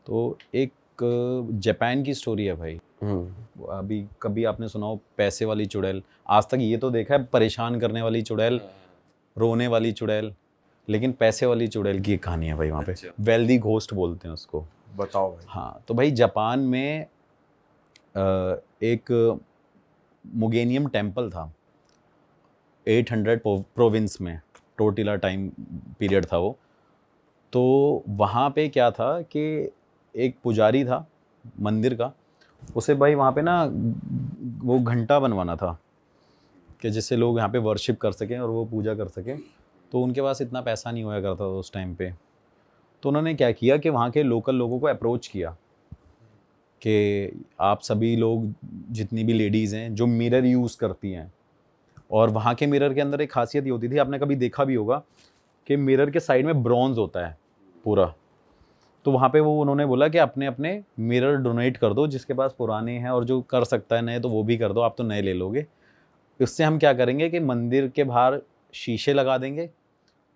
तो एक जापान की स्टोरी है भाई। अभी कभी आपने सुना हो पैसे वाली चुड़ैल? आज तक ये तो देखा है परेशान करने वाली चुड़ैल, रोने वाली चुड़ैल, लेकिन पैसे वाली चुड़ैल की एक कहानी है भाई वहाँ पे। वेल्दी घोस्ट बोलते हैं उसको। बताओ भाई। हाँ, तो भाई जापान में एक मुगेनियम टेम्पल था 800 प्रोविंस में, टोटिला टाइम पीरियड था वो। तो वहाँ पे क्या था कि एक पुजारी था मंदिर का, उसे भाई वहाँ पे ना वो घंटा बनवाना था कि जिससे लोग यहाँ पे वर्शिप कर सकें और वो पूजा कर सकें। तो उनके पास इतना पैसा नहीं होया करता था उस टाइम पे। तो उन्होंने क्या किया कि वहाँ के लोकल लोगों को अप्रोच किया कि आप सभी लोग, जितनी भी लेडीज़ हैं जो मिरर यूज़ करती हैं, और वहाँ के मिरर के अंदर एक खासियत ये होती थी, आपने कभी देखा भी होगा कि मिरर के साइड में ब्रॉन्ज होता है पूरा। तो वहाँ पे वो उन्होंने बोला कि अपने अपने मिरर डोनेट कर दो, जिसके पास पुराने हैं और जो कर सकता है नए तो वो भी कर दो, आप तो नए ले लोगे। इससे हम क्या करेंगे कि मंदिर के बाहर शीशे लगा देंगे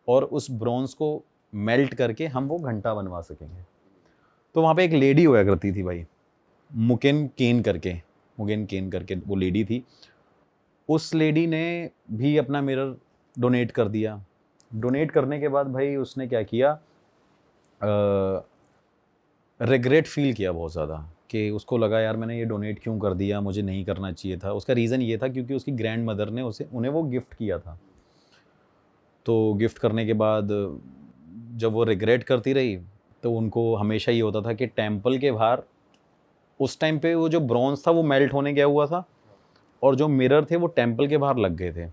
और उस ब्रॉन्ज को मेल्ट करके हम वो घंटा बनवा सकेंगे। तो वहाँ पे एक लेडी होया करती थी भाई, मुगेन केन करके वो लेडी थी। उस लेडी ने भी अपना मिरर डोनेट कर दिया। डोनेट करने के बाद भाई उसने क्या किया, रिग्रेट फील किया बहुत ज़्यादा, कि उसको लगा यार मैंने ये डोनेट क्यों कर दिया, मुझे नहीं करना चाहिए था। उसका रीज़न ये था क्योंकि उसकी ग्रैंड मदर ने उन्हें वो गिफ्ट किया था। तो गिफ्ट करने के बाद जब वो रिग्रेट करती रही तो उनको हमेशा ये होता था कि टेम्पल के बाहर उस टाइम पे वो जो ब्रॉन्ज था वो मेल्ट होने गया हुआ था और जो मिरर थे वो टेम्पल के बाहर लग गए थे।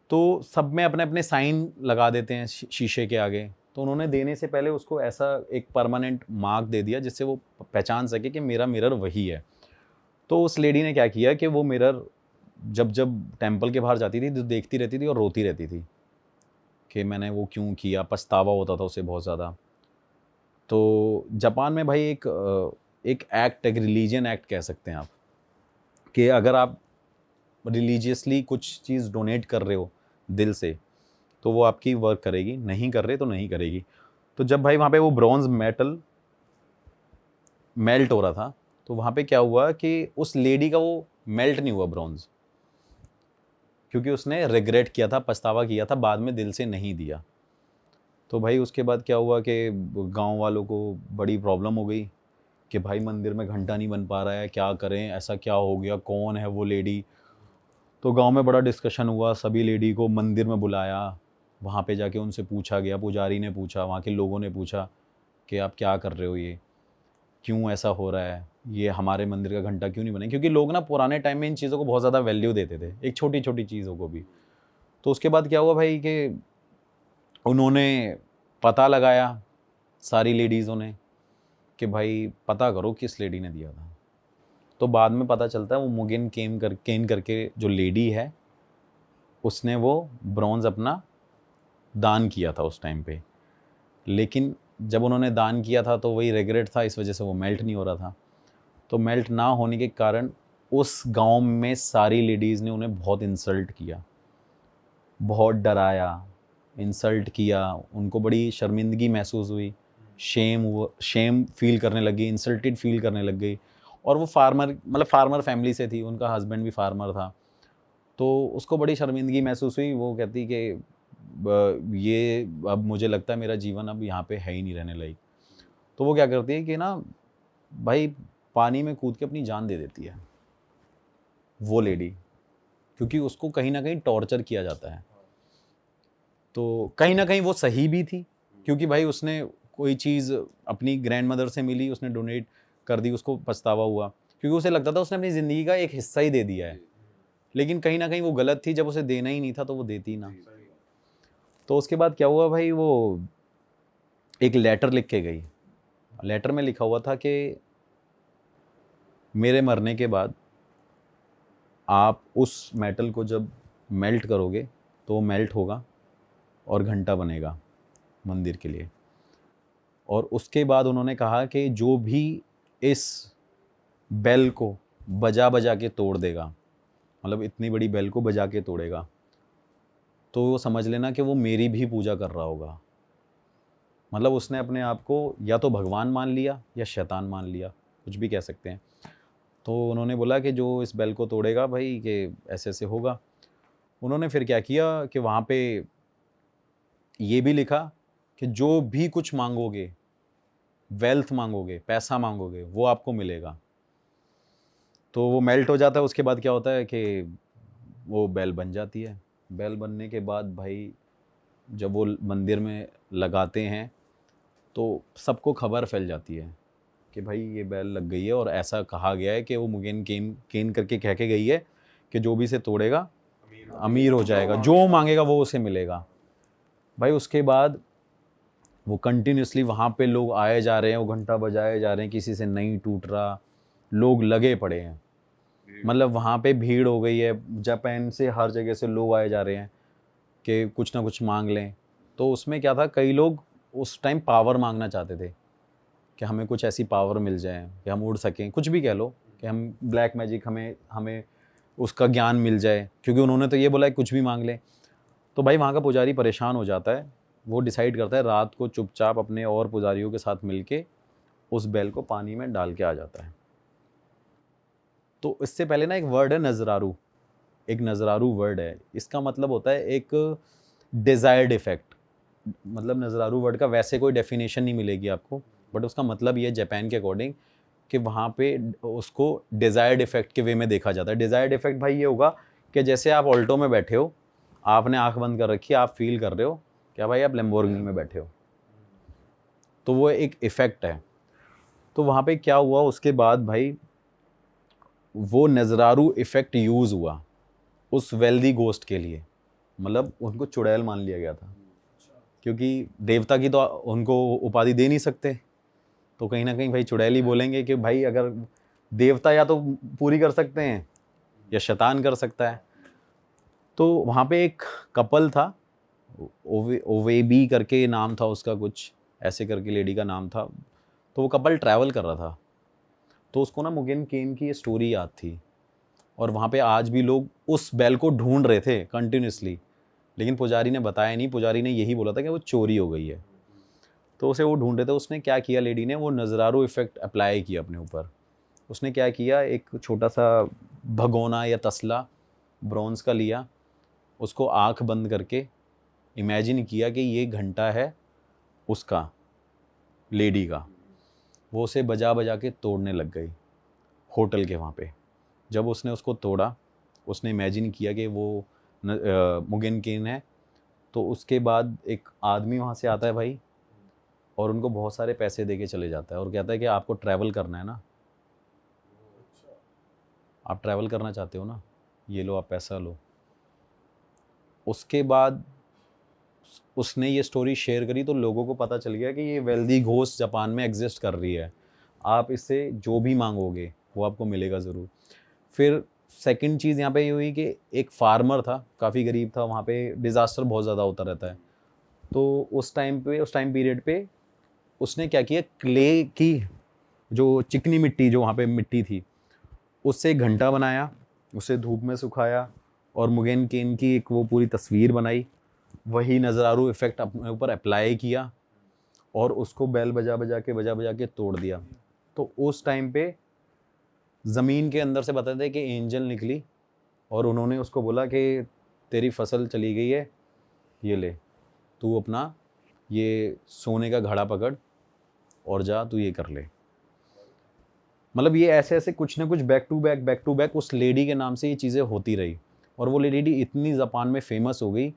तो सब में अपने अपने साइन लगा देते हैं शीशे के आगे। तो उन्होंने देने से पहले उसको ऐसा एक परमानेंट मार्क दे दिया जिससे वो पहचान सके कि मेरा मिरर वही है। तो उस लेडी ने क्या किया कि वो मिरर जब जब टेम्पल के बाहर जाती थी तो देखती रहती थी और रोती रहती थी कि मैंने वो क्यों किया, पछतावा होता था उसे बहुत ज़्यादा। तो जापान में भाई एक एक्ट, एक रिलीजियन एक्ट कह सकते हैं आप, कि अगर आप रिलीजियसली कुछ चीज़ डोनेट कर रहे हो दिल से तो वो आपकी वर्क करेगी, नहीं कर रहे तो नहीं करेगी। तो जब भाई वहाँ पे वो ब्रॉन्ज मेटल मेल्ट हो रहा था तो वहाँ पे क्या हुआ कि उस लेडी का वो मेल्ट नहीं हुआ ब्रॉन्ज, क्योंकि उसने रिग्रेट किया था, पछतावा किया था, बाद में दिल से नहीं दिया। तो भाई उसके बाद क्या हुआ कि गांव वालों को बड़ी प्रॉब्लम हो गई कि भाई मंदिर में घंटा नहीं बन पा रहा है, क्या करें, ऐसा क्या हो गया, कौन है वो लेडी। तो गांव में बड़ा डिस्कशन हुआ, सभी लेडी को मंदिर में बुलाया, वहाँ पे जाके उनसे पूछा गया, पुजारी ने पूछा, वहाँ के लोगों ने पूछा कि आप क्या कर रहे हो, ये क्यों ऐसा हो रहा है, ये हमारे मंदिर का घंटा क्यों नहीं बने, क्योंकि लोग ना पुराने टाइम में इन चीज़ों को बहुत ज़्यादा वैल्यू देते थे, एक छोटी छोटी चीज़ों को भी। तो उसके बाद क्या हुआ भाई कि उन्होंने पता लगाया, सारी लेडीज़ों ने, कि भाई पता करो किस लेडी ने दिया था। तो बाद में पता चलता है वो केन करके जो लेडी है उसने वो ब्रॉन्ज अपना दान किया था उस टाइम पे। लेकिन जब उन्होंने दान किया था तो वही रिग्रेट था, इस वजह से वो मेल्ट नहीं हो रहा था। तो मेल्ट ना होने के कारण उस गांव में सारी लेडीज़ ने उन्हें बहुत इंसल्ट किया, बहुत डराया, इंसल्ट किया, उनको बड़ी शर्मिंदगी महसूस हुई, शेम फील करने लगी, इंसल्टेड फील करने लग गई। और वो फार्मर फैमिली से थी, उनका हस्बैंड भी फार्मर था। तो उसको बड़ी शर्मिंदगी महसूस हुई। वो कहती कि ये अब मुझे लगता है मेरा जीवन अब यहाँ पे है ही नहीं रहने लायक। तो वो क्या करती है कि ना भाई पानी में कूद के अपनी जान दे देती है वो लेडी, क्योंकि उसको कहीं ना कहीं टॉर्चर किया जाता है। तो कहीं ना कहीं वो सही भी थी, क्योंकि भाई उसने कोई चीज़ अपनी ग्रैंड मदर से मिली, उसने डोनेट कर दी, उसको पछतावा हुआ, क्योंकि उसे लगता था उसने अपनी ज़िंदगी का एक हिस्सा ही दे दिया है। लेकिन कहीं ना कहीं वो गलत थी, जब उसे देना ही नहीं था तो वो देती ना। तो उसके बाद क्या हुआ भाई, वो एक लेटर लिख के गई। लेटर में लिखा हुआ था कि मेरे मरने के बाद आप उस मेटल को जब मेल्ट करोगे तो वो मेल्ट होगा और घंटा बनेगा मंदिर के लिए। और उसके बाद उन्होंने कहा कि जो भी इस बेल को बजा बजा के तोड़ देगा, मतलब इतनी बड़ी बेल को बजा के तोड़ेगा, तो वो समझ लेना कि वो मेरी भी पूजा कर रहा होगा। मतलब उसने अपने आप को या तो भगवान मान लिया या शैतान मान लिया, कुछ भी कह सकते हैं। तो उन्होंने बोला कि जो इस बेल को तोड़ेगा भाई कि ऐसे ऐसे होगा। उन्होंने फिर क्या किया कि वहाँ पे ये भी लिखा कि जो भी कुछ मांगोगे, वेल्थ मांगोगे, पैसा मांगोगे, वो आपको मिलेगा। तो वो मेल्ट हो जाता है। उसके बाद क्या होता है कि वो बेल बन जाती है। बेल बनने के बाद भाई जब वो मंदिर में लगाते हैं तो सबको खबर फैल जाती है कि भाई ये बेल लग गई है, और ऐसा कहा गया है कि वो मुगेन केन केन करके कह के गई है कि जो भी इसे तोड़ेगा अमीर हो जाएगा, जो मांगेगा वो उसे मिलेगा। भाई उसके बाद वो कंटिन्यूसली वहाँ पे लोग आए जा रहे हैं, वो घंटा बजाए जा रहे हैं, किसी से नहीं टूट रहा, लोग लगे पड़े हैं। मतलब वहाँ पे भीड़ हो गई है, जापान से हर जगह से लोग आए जा रहे हैं कि कुछ ना कुछ मांग लें। तो उसमें क्या था, कई लोग उस टाइम पावर मांगना चाहते थे कि हमें कुछ ऐसी पावर मिल जाए कि हम उड़ सकें, कुछ भी कह लो, कि हम ब्लैक मैजिक, हमें हमें उसका ज्ञान मिल जाए, क्योंकि उन्होंने तो ये बोला है कुछ भी मांग लें। तो भाई वहाँ का पुजारी परेशान हो जाता है। वो डिसाइड करता है रात को चुपचाप अपने और पुजारियों के साथ मिलके उस बैल को पानी में डाल के आ जाता है। तो इससे पहले ना एक वर्ड है नजरारू, एक नजरारू वर्ड है, इसका मतलब होता है एक डिजायर्ड इफेक्ट। मतलब नजरारू वर्ड का वैसे कोई डेफिनेशन नहीं मिलेगी आपको, बट उसका मतलब ये जापान के अकॉर्डिंग कि वहाँ पे उसको डिजायर्ड इफेक्ट के वे में देखा जाता है। डिजायर्ड इफेक्ट भाई ये होगा कि जैसे आप ऑल्टो में बैठे हो, आपने आंख बंद कर रखी है, आप फील कर रहे हो क्या भाई आप लैम्बोर्गिनी में बैठे हो, तो वो एक इफेक्ट है। तो वहाँ पे क्या हुआ उसके बाद भाई, वो नजरारू इफेक्ट यूज हुआ उस वेल्दी गोस्ट के लिए। मतलब उनको चुड़ैल मान लिया गया था, क्योंकि देवता की तो उनको उपाधि दे नहीं सकते, तो कहीं ना कहीं भाई चुड़ैल ही बोलेंगे कि भाई अगर देवता या तो पूरी कर सकते हैं या शैतान कर सकता है। तो वहाँ पे एक कपल था, ओवेबी करके नाम था उसका, कुछ ऐसे करके लेडी का नाम था। तो वो कपल ट्रैवल कर रहा था, तो उसको ना मुगेन केन की ये स्टोरी याद थी, और वहाँ पे आज भी लोग उस बैल को ढूंढ रहे थे कंटिन्यूसली, लेकिन पुजारी ने बताया नहीं। पुजारी ने यही बोला था कि वो चोरी हो गई है, तो उसे वो ढूंढ रहे थे। उसने क्या किया, लेडी ने वो नजरारू इफेक्ट अप्लाई किया अपने ऊपर। उसने क्या किया, एक छोटा सा भगोना या तसला ब्रॉन्ज का लिया, उसको आंख बंद करके इमेजिन किया कि ये घंटा है उसका, लेडी का। वो उसे बजा बजा के तोड़ने लग गई होटल के वहाँ पे। जब उसने उसको तोड़ा, उसने इमेजिन किया कि वो मुगेन केन है। तो उसके बाद एक आदमी वहाँ से आता है भाई, और उनको बहुत सारे पैसे दे के चले जाता है, और कहता है कि आपको ट्रैवल करना है ना, आप ट्रैवल करना चाहते हो ना, ये लो आप पैसा लो। उसके बाद उसने ये स्टोरी शेयर करी, तो लोगों को पता चल गया कि ये वेल्दी घोस्ट जापान में एग्जिस्ट कर रही है, आप इससे जो भी मांगोगे वो आपको मिलेगा ज़रूर। फिर सेकंड चीज़ यहाँ पे ये हुई कि एक फार्मर था, काफ़ी गरीब था, वहाँ पे डिज़ास्टर बहुत ज़्यादा होता रहता है। तो उस टाइम पीरियड पे उसने क्या किया, क्ले की जो चिकनी मिट्टी, जो वहाँ पे मिट्टी थी, उससे एक घंटा बनाया, उसे धूप में सुखाया, और मुगेन केन की एक वो पूरी तस्वीर बनाई, वही नज़रारू इफेक्ट अपने ऊपर अप्लाई किया, और उसको बैल बजा बजा के तोड़ दिया। तो उस टाइम पे ज़मीन के अंदर से बताते थे कि एंजल निकली, और उन्होंने उसको बोला कि तेरी फसल चली गई है, ये ले, तू अपना ये सोने का घड़ा पकड़ और जा, तू ये कर ले। मतलब ये ऐसे ऐसे कुछ ना कुछ बैक टू बैक उस लेडी के नाम से ये चीज़ें होती रही, और वो लेडी इतनी जापान में फेमस हो गई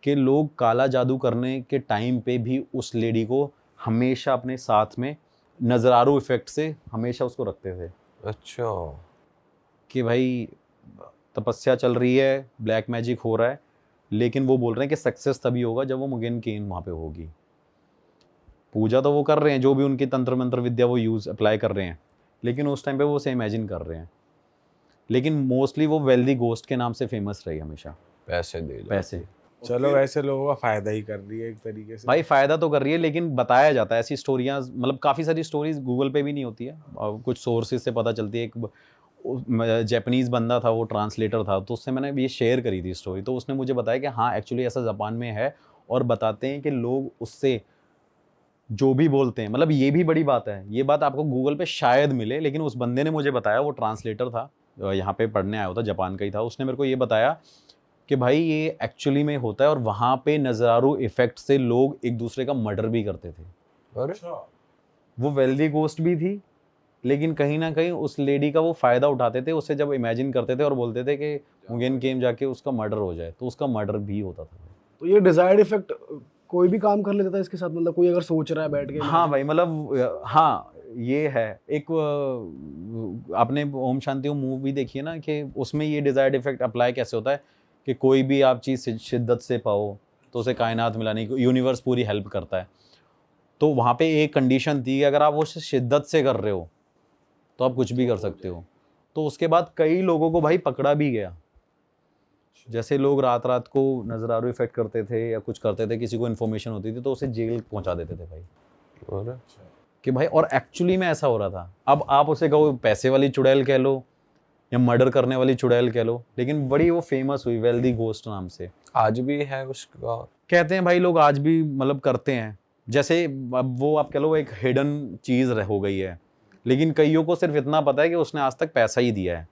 कि लोग काला जादू करने के टाइम पे भी उस लेडी को हमेशा अपने साथ में नजरारू इफेक्ट से हमेशा उसको रखते थे। अच्छा, कि भाई तपस्या चल रही है, ब्लैक मैजिक हो रहा है, लेकिन वो बोल रहे हैं कि सक्सेस तभी होगा जब वो मुगेन केन वहाँ पे होगी। पूजा तो वो कर रहे हैं, जो भी उनकी तंत्र मंत्र विद्या वो यूज़ अप्लाई कर रहे हैं, लेकिन उस टाइम पे वो उसे इमेजिन कर रहे हैं। लेकिन मोस्टली वो वेल्दी गोस्ट के नाम से फेमस रही हमेशा। पैसे दे दो। पैसे, चलो वैसे लोगों का फायदा ही कर रही है एक तरीके से। भाई फ़ायदा तो कर रही है, लेकिन बताया जाता है ऐसी स्टोरियाँ, मतलब काफ़ी सारी स्टोरीज गूगल पे भी नहीं होती है, और कुछ सोर्सेज से पता चलती है। एक जैपनीज़ बंदा था, वो ट्रांसलेटर था, तो उससे मैंने ये शेयर करी थी स्टोरी, तो उसने मुझे बताया कि हाँ एक्चुअली ऐसा जापान में है, और बताते हैं कि लोग उससे जो भी बोलते हैं, मतलब ये भी बड़ी बात है, ये बात आपको गूगल पे शायद मिले, लेकिन उस बंदे ने मुझे बताया, वो ट्रांसलेटर था, यहाँ पे पढ़ने आया होता, जापान का ही था, उसने मेरे को ये बताया कि भाई ये एक्चुअली में होता है, और वहाँ पे नज़ारू इफेक्ट से लोग एक दूसरे का मर्डर भी करते थे। अरे वो वेल्दी गोस्ट भी थी, लेकिन कहीं ना कहीं उस लेडी का वो फ़ायदा उठाते थे, उससे जब इमेजिन करते थे और बोलते थे कि मुगेन गेम जाके उसका मर्डर हो जाए, तो उसका मर्डर भी होता था। तो ये डिजायर्ड इफेक्ट कोई भी काम कर लेता था इसके साथ, मतलब कोई अगर सोच रहा है बैठ के। हाँ भाई, मतलब हाँ ये है एक आपने ओम शांति ओम मूवी देखी है ना, कि उसमें ये डिजायर्ड इफेक्ट अप्लाई कैसे होता है कि कोई भी आप चीज़ शिद्दत से पाओ तो उसे कायनात मिलाने की यूनिवर्स पूरी हेल्प करता है। तो वहाँ पे एक कंडीशन थी कि अगर आप वो शिद्दत से कर रहे हो तो आप कुछ भी कर सकते हो। तो उसके बाद कई लोगों को भाई पकड़ा भी गया, जैसे लोग रात रात को नजरारू इफेक्ट करते थे या कुछ करते थे, किसी को इन्फॉर्मेशन होती थी तो उसे जेल पहुंचा देते थे भाई। कि भाई, और एक्चुअली में ऐसा हो रहा था। अब आप उसे कहो पैसे वाली चुड़ैल कह लो या मर्डर करने वाली चुड़ैल कह लो, लेकिन बड़ी वो फेमस हुई वेल्दी घोस्ट नाम से। आज भी है उसका, कहते हैं भाई लोग आज भी मतलब करते हैं, जैसे अब वो आप कह लो एक हिडन चीज़ हो गई है, लेकिन कईयों को सिर्फ इतना पता है कि उसने आज तक पैसा ही दिया है,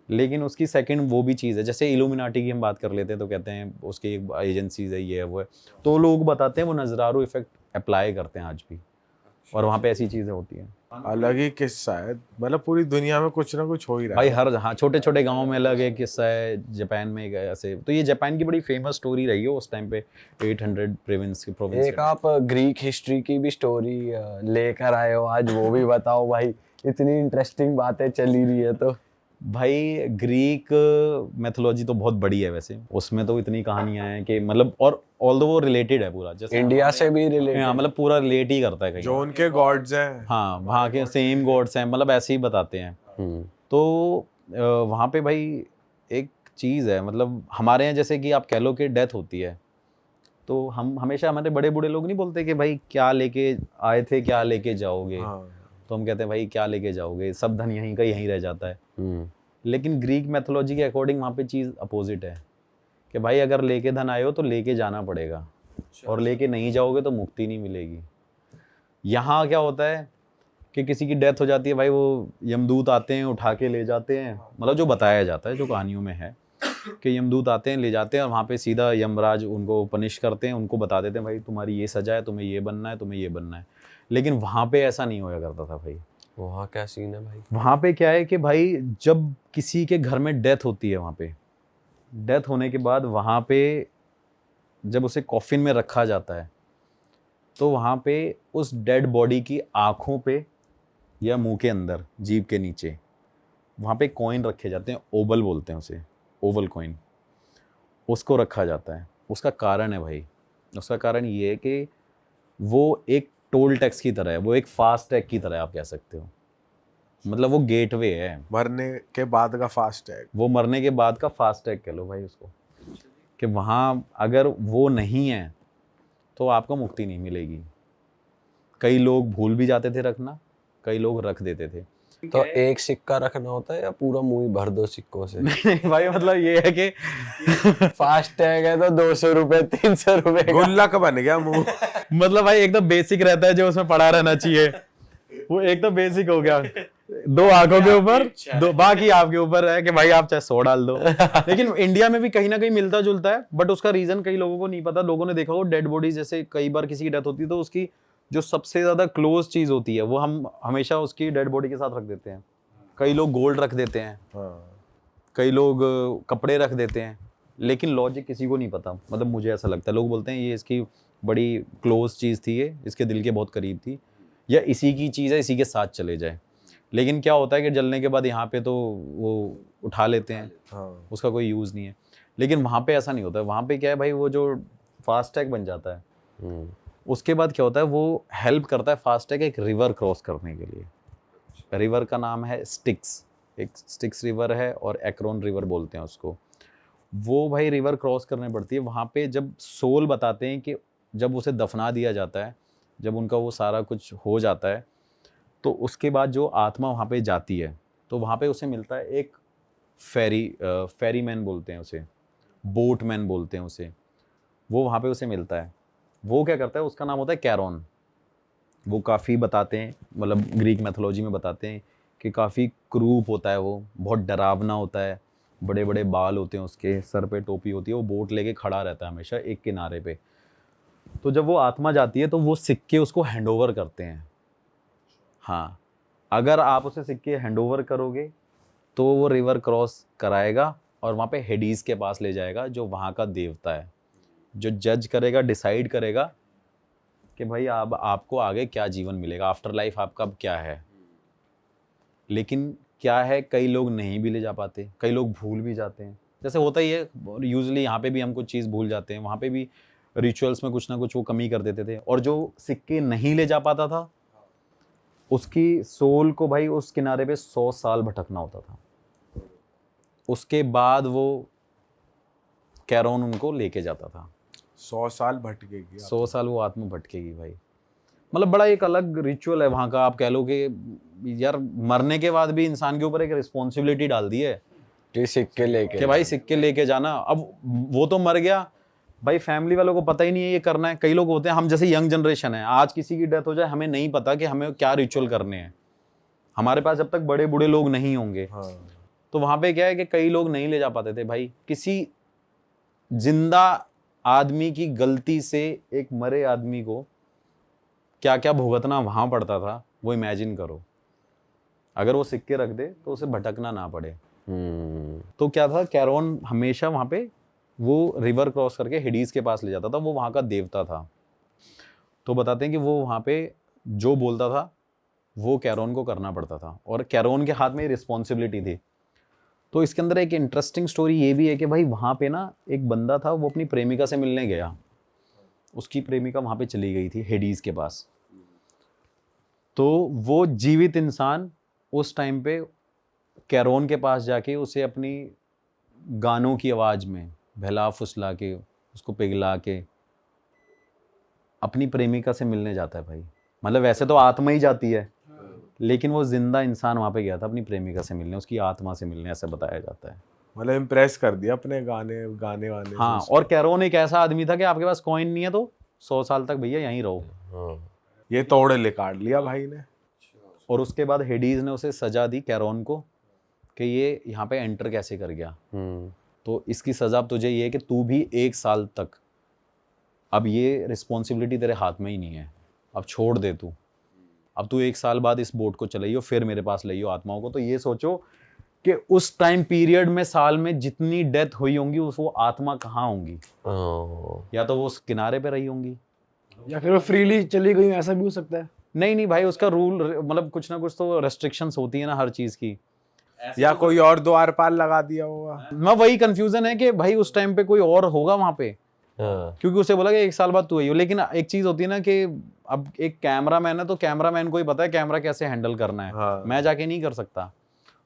लेकिन उसकी सेकंड वो भी चीज़ है। जैसे इल्यूमिनाटी की हम बात कर लेते हैं तो कहते हैं उसकी एक एजेंसीज है, ये है वो है, तो लोग बताते हैं वो नजरारू इफेक्ट अप्लाई करते हैं आज भी, और वहाँ पे ऐसी चीज़ें होती हैं। अलग ही किस्सा है, मतलब पूरी दुनिया में कुछ ना कुछ हो ही रहा भाई है हर, हाँ, छोटे छोटे गांव में अलग एक किस्सा है, जापान में एक ऐसे, तो ये जापान की बड़ी फेमस स्टोरी रही है उस टाइम पे, 800 प्रोविंस एक आप ग्रीक हिस्ट्री की भी स्टोरी लेकर आए हो आज, वो भी बताओ भाई, इतनी इंटरेस्टिंग बातें चली रही है तो। भाई ग्रीक मैथोलॉजी तो बहुत बड़ी है वैसे, उसमें तो इतनी कहानियां हैं कि मतलब, और ऑल्दो वो रिलेटेड है पूरा, जैसे इंडिया से भी हाँ, रिलेटेड, मतलब पूरा रिलेट ही करता है कहीं, जो उनके गॉड्स हैं। हाँ वहाँ के सेम गॉड्स हैं, मतलब ऐसे ही बताते हैं। तो वहाँ पे भाई एक चीज़ है, मतलब हमारे यहाँ जैसे कि आप कह लो कि डेथ होती है, तो हम हमेशा, हमारे बड़े बूढ़े लोग नहीं बोलते कि भाई क्या लेके आए थे क्या लेके जाओगे, हाँ। तो हम कहते हैं भाई क्या लेके जाओगे, सब धन यहीं का यहीं रह जाता है। लेकिन ग्रीक मैथोलॉजी के अकॉर्डिंग वहाँ पे चीज़ अपोजिट है कि भाई अगर लेके धन आए हो तो लेके जाना पड़ेगा, और लेके नहीं जाओगे तो मुक्ति नहीं मिलेगी। यहाँ क्या होता है कि किसी की डेथ हो जाती है भाई, वो यमदूत आते हैं उठा के ले जाते हैं, मतलब जो बताया जाता है, जो कहानियों में है कि यमदूत आते हैं ले जाते हैं, और वहाँ पे सीधा यमराज उनको पनिश करते हैं, उनको बता देते हैं भाई तुम्हारी ये सजा है, तुम्हें ये बनना है, तुम्हें ये बनना है। लेकिन वहाँ पे ऐसा नहीं होया करता था भाई। वहाँ क्या सीन है भाई? वहाँ पे क्या है कि भाई जब किसी के घर में डेथ होती है, वहाँ पे डेथ होने के बाद वहाँ पे जब उसे कॉफिन में रखा जाता है, तो वहाँ पे उस डेड बॉडी की आँखों पे या मुंह के अंदर, जीभ के नीचे, वहाँ पे कॉइन रखे जाते हैं, ओबल बोलते हैं उसे, ओवल कॉइन, उसको रखा जाता है। उसका कारण है भाई, उसका कारण ये है कि वो एक टोल टैक्स की तरह है, वो एक फास्ट टैग की तरह आप कह सकते हो, मतलब वो गेटवे है, मरने के बाद का फास्ट टैग, वो मरने के बाद का फास्ट टैग कह लो भाई उसको, कि वहाँ अगर वो नहीं है तो आपको मुक्ति नहीं मिलेगी। कई लोग भूल भी जाते थे रखना, कई लोग रख देते थे। तो एक सिक्का रखना होता है या पूरा मुंह ही भर दो सिक्कों से? नहीं भाई, मतलब ये है कि फास्ट टैग है तो 200 रुपए 300 रुपए का। गुल्लक बन गया मुंह। मतलब भाई एकदम बेसिक रहता है जो उसमें पड़ा रहना चाहिए, वो एकदम बेसिक हो गया। 2 आंखों के ऊपर, 2 बाकी आपके ऊपर है कि भाई आप चाहे 100 डाल दो। लेकिन इंडिया में भी कहीं ना कहीं मिलता जुलता है, बट उसका रीजन कई लोगों को नहीं पता। लोगों ने देखा हो डेड बॉडी, जैसे कई बार किसी की डेथ होती है तो उसकी जो सबसे ज्यादा क्लोज चीज होती है वो हम हमेशा उसकी डेड बॉडी के साथ रख देते हैं। कई लोग गोल्ड रख देते हैं, कई लोग कपड़े रख देते हैं, लेकिन लॉजिक किसी को नहीं पता। मतलब मुझे ऐसा लगता है, लोग बोलते हैं ये इसकी बड़ी क्लोज चीज़ थी, ये इसके दिल के बहुत करीब थी, या इसी की चीज़ है, इसी के साथ चले जाए। लेकिन क्या होता है कि जलने के बाद यहाँ पे तो वो उठा लेते हैं, उसका कोई यूज़ नहीं है। लेकिन वहाँ पे ऐसा नहीं होता है। वहाँ पे क्या है भाई, वो जो फास्ट टैग बन जाता है, उसके बाद क्या होता है, वो हेल्प करता है फास्ट टैग एक रिवर क्रॉस करने के लिए। रिवर का नाम है स्टिक्स, एक स्टिक्स रिवर है और एक्रोन रिवर बोलते हैं उसको। वो भाई रिवर क्रॉस करने पड़ती है। वहाँ पे जब सोल बताते हैं कि जब उसे दफना दिया जाता है, जब उनका वो सारा कुछ हो जाता है, तो उसके बाद जो आत्मा वहाँ पे जाती है, तो वहाँ पे उसे मिलता है एक फेरी मैन बोलते हैं उसे, बोट मैन बोलते हैं उसे। वो वहाँ पे उसे मिलता है। वो क्या करता है, उसका नाम होता है कैरोन। वो काफ़ी बताते हैं, मतलब ग्रीक मैथोलॉजी में बताते हैं कि काफ़ी क्रूप होता है, वो बहुत डरावना होता है, बड़े बड़े बाल होते हैं उसके, सर पे टोपी होती है, वो बोट लेके खड़ा रहता है हमेशा एक किनारे पे। तो जब वो आत्मा जाती है तो वो सिक्के उसको हैंडओवर करते हैं। हाँ, अगर आप उसे सिक्के हैंडओवर करोगे तो वो रिवर क्रॉस कराएगा और वहाँ पे हेडीज के पास ले जाएगा, जो वहाँ का देवता है, जो जज करेगा, डिसाइड करेगा कि भाई अब आपको आगे क्या जीवन मिलेगा, आफ्टर लाइफ आपका अब क्या है। लेकिन क्या है, कई लोग नहीं भी ले जा पाते, कई लोग भूल भी जाते हैं, जैसे होता ही है यूजुअली। यहाँ पे भी हम कुछ चीज़ भूल जाते हैं, वहाँ पे भी रिचुअल्स में कुछ ना कुछ वो कमी कर देते थे। और जो सिक्के नहीं ले जा पाता था उसकी सोल को भाई उस किनारे पे 100 साल भटकना होता था। उसके बाद वो कैरोन उनको लेके जाता था। 100 साल भटकेगी। 100 साल वो आत्मा भटकेगी भाई। मतलब बड़ा एक अलग रिचुअल है वहाँ का। आप कह लो कि यार मरने के बाद भी इंसान के ऊपर एक रिस्पॉन्सिबिलिटी डाल दी है कि सिक्के लेके कि भाई सिक्के लेके जाना। अब वो तो मर गया भाई, फैमिली वालों को पता ही नहीं है ये करना है। कई लोग होते हैं, हम जैसे यंग जनरेशन है, आज किसी की डेथ हो जाए हमें नहीं पता कि हमें क्या रिचुअल करने हैं, हमारे पास जब तक बड़े बूढ़े लोग नहीं होंगे। हाँ। तो वहाँ पे क्या है कि कई लोग नहीं ले जा पाते थे भाई। किसी जिंदा आदमी की गलती से एक मरे आदमी को क्या क्या भुगतना वहाँ पड़ता था, वो इमेजिन करो। अगर वो सिक्के रख दे तो उसे भटकना ना पड़े। तो क्या था, कैरोन हमेशा वहाँ पे वो रिवर क्रॉस करके हेडीज के पास ले जाता था, वो वहाँ का देवता था। तो बताते हैं कि वो वहाँ पे जो बोलता था वो कैरोन को करना पड़ता था, और कैरोन के हाथ में रिस्पॉन्सिबिलिटी थी। तो इसके अंदर एक इंटरेस्टिंग स्टोरी ये भी है कि भाई वहाँ पे ना एक बंदा था, वो अपनी प्रेमिका से मिलने गया, उसकी प्रेमिका वहाँ पे चली गई थी हेडीज के पास। तो वो जीवित इंसान उस टाइम पे कैरोन के पास जाके उसे अपनी गानों की आवाज़ में बहला फुसला के, उसको पिघला के अपनी प्रेमिका से मिलने जाता है भाई। मतलब वैसे तो आत्मा ही जाती है, लेकिन वो जिंदा इंसान वहाँ पे गया था अपनी प्रेमिका से मिलने, उसकी आत्मा से मिलने, ऐसा बताया जाता है। मतलब इम्प्रेस कर दिया अपने गाने वाने हाँ, से। और कैरोन एक ऐसा आदमी था कि आपके पास कॉइन नहीं है तो 100 साल तक भैया यहीं रहो। ये तोड़ ले काट लिया भाई ने। और उसके बाद हेडीज ने उसे सजा दी कैरोन को कि ये यहाँ पे एंटर कैसे कर गया। तो इसकी सजा अब तुझे ये है कि तू भी 1 साल तक, अब ये रिस्पॉन्सिबिलिटी तेरे हाथ में ही नहीं है, अब छोड़ दे तू। अब तू 1 साल बाद इस बोट को चलाइयो, फिर मेरे पास लाइयो आत्माओं को। तो ये सोचो कि उस टाइम पीरियड में साल में जितनी डेथ हुई होंगी वो आत्मा कहाँ होंगी। या तो वो उस किनारे पे रही होंगी, या फिर वो फ्रीली चली गई, ऐसा भी हो सकता है। नहीं भाई, उसका रूल मतलब कुछ ना कुछ तो रेस्ट्रिक्शंस होती है ना हर चीज़ की। या कोई और द्वारपाल लगा दिया होगा। मैं वही कंफ्यूजन है कि भाई उस टाइम पे कोई और होगा वहाँ पे, क्योंकि उसे बोला कि 1 साल बाद तू आई हो। लेकिन एक चीज होती है ना कि अब एक कैमरा मैन है तो कैमरा मैन को ही पता है कैमरा कैसे हैंडल करना है। हाँ। मैं जाके नहीं कर सकता,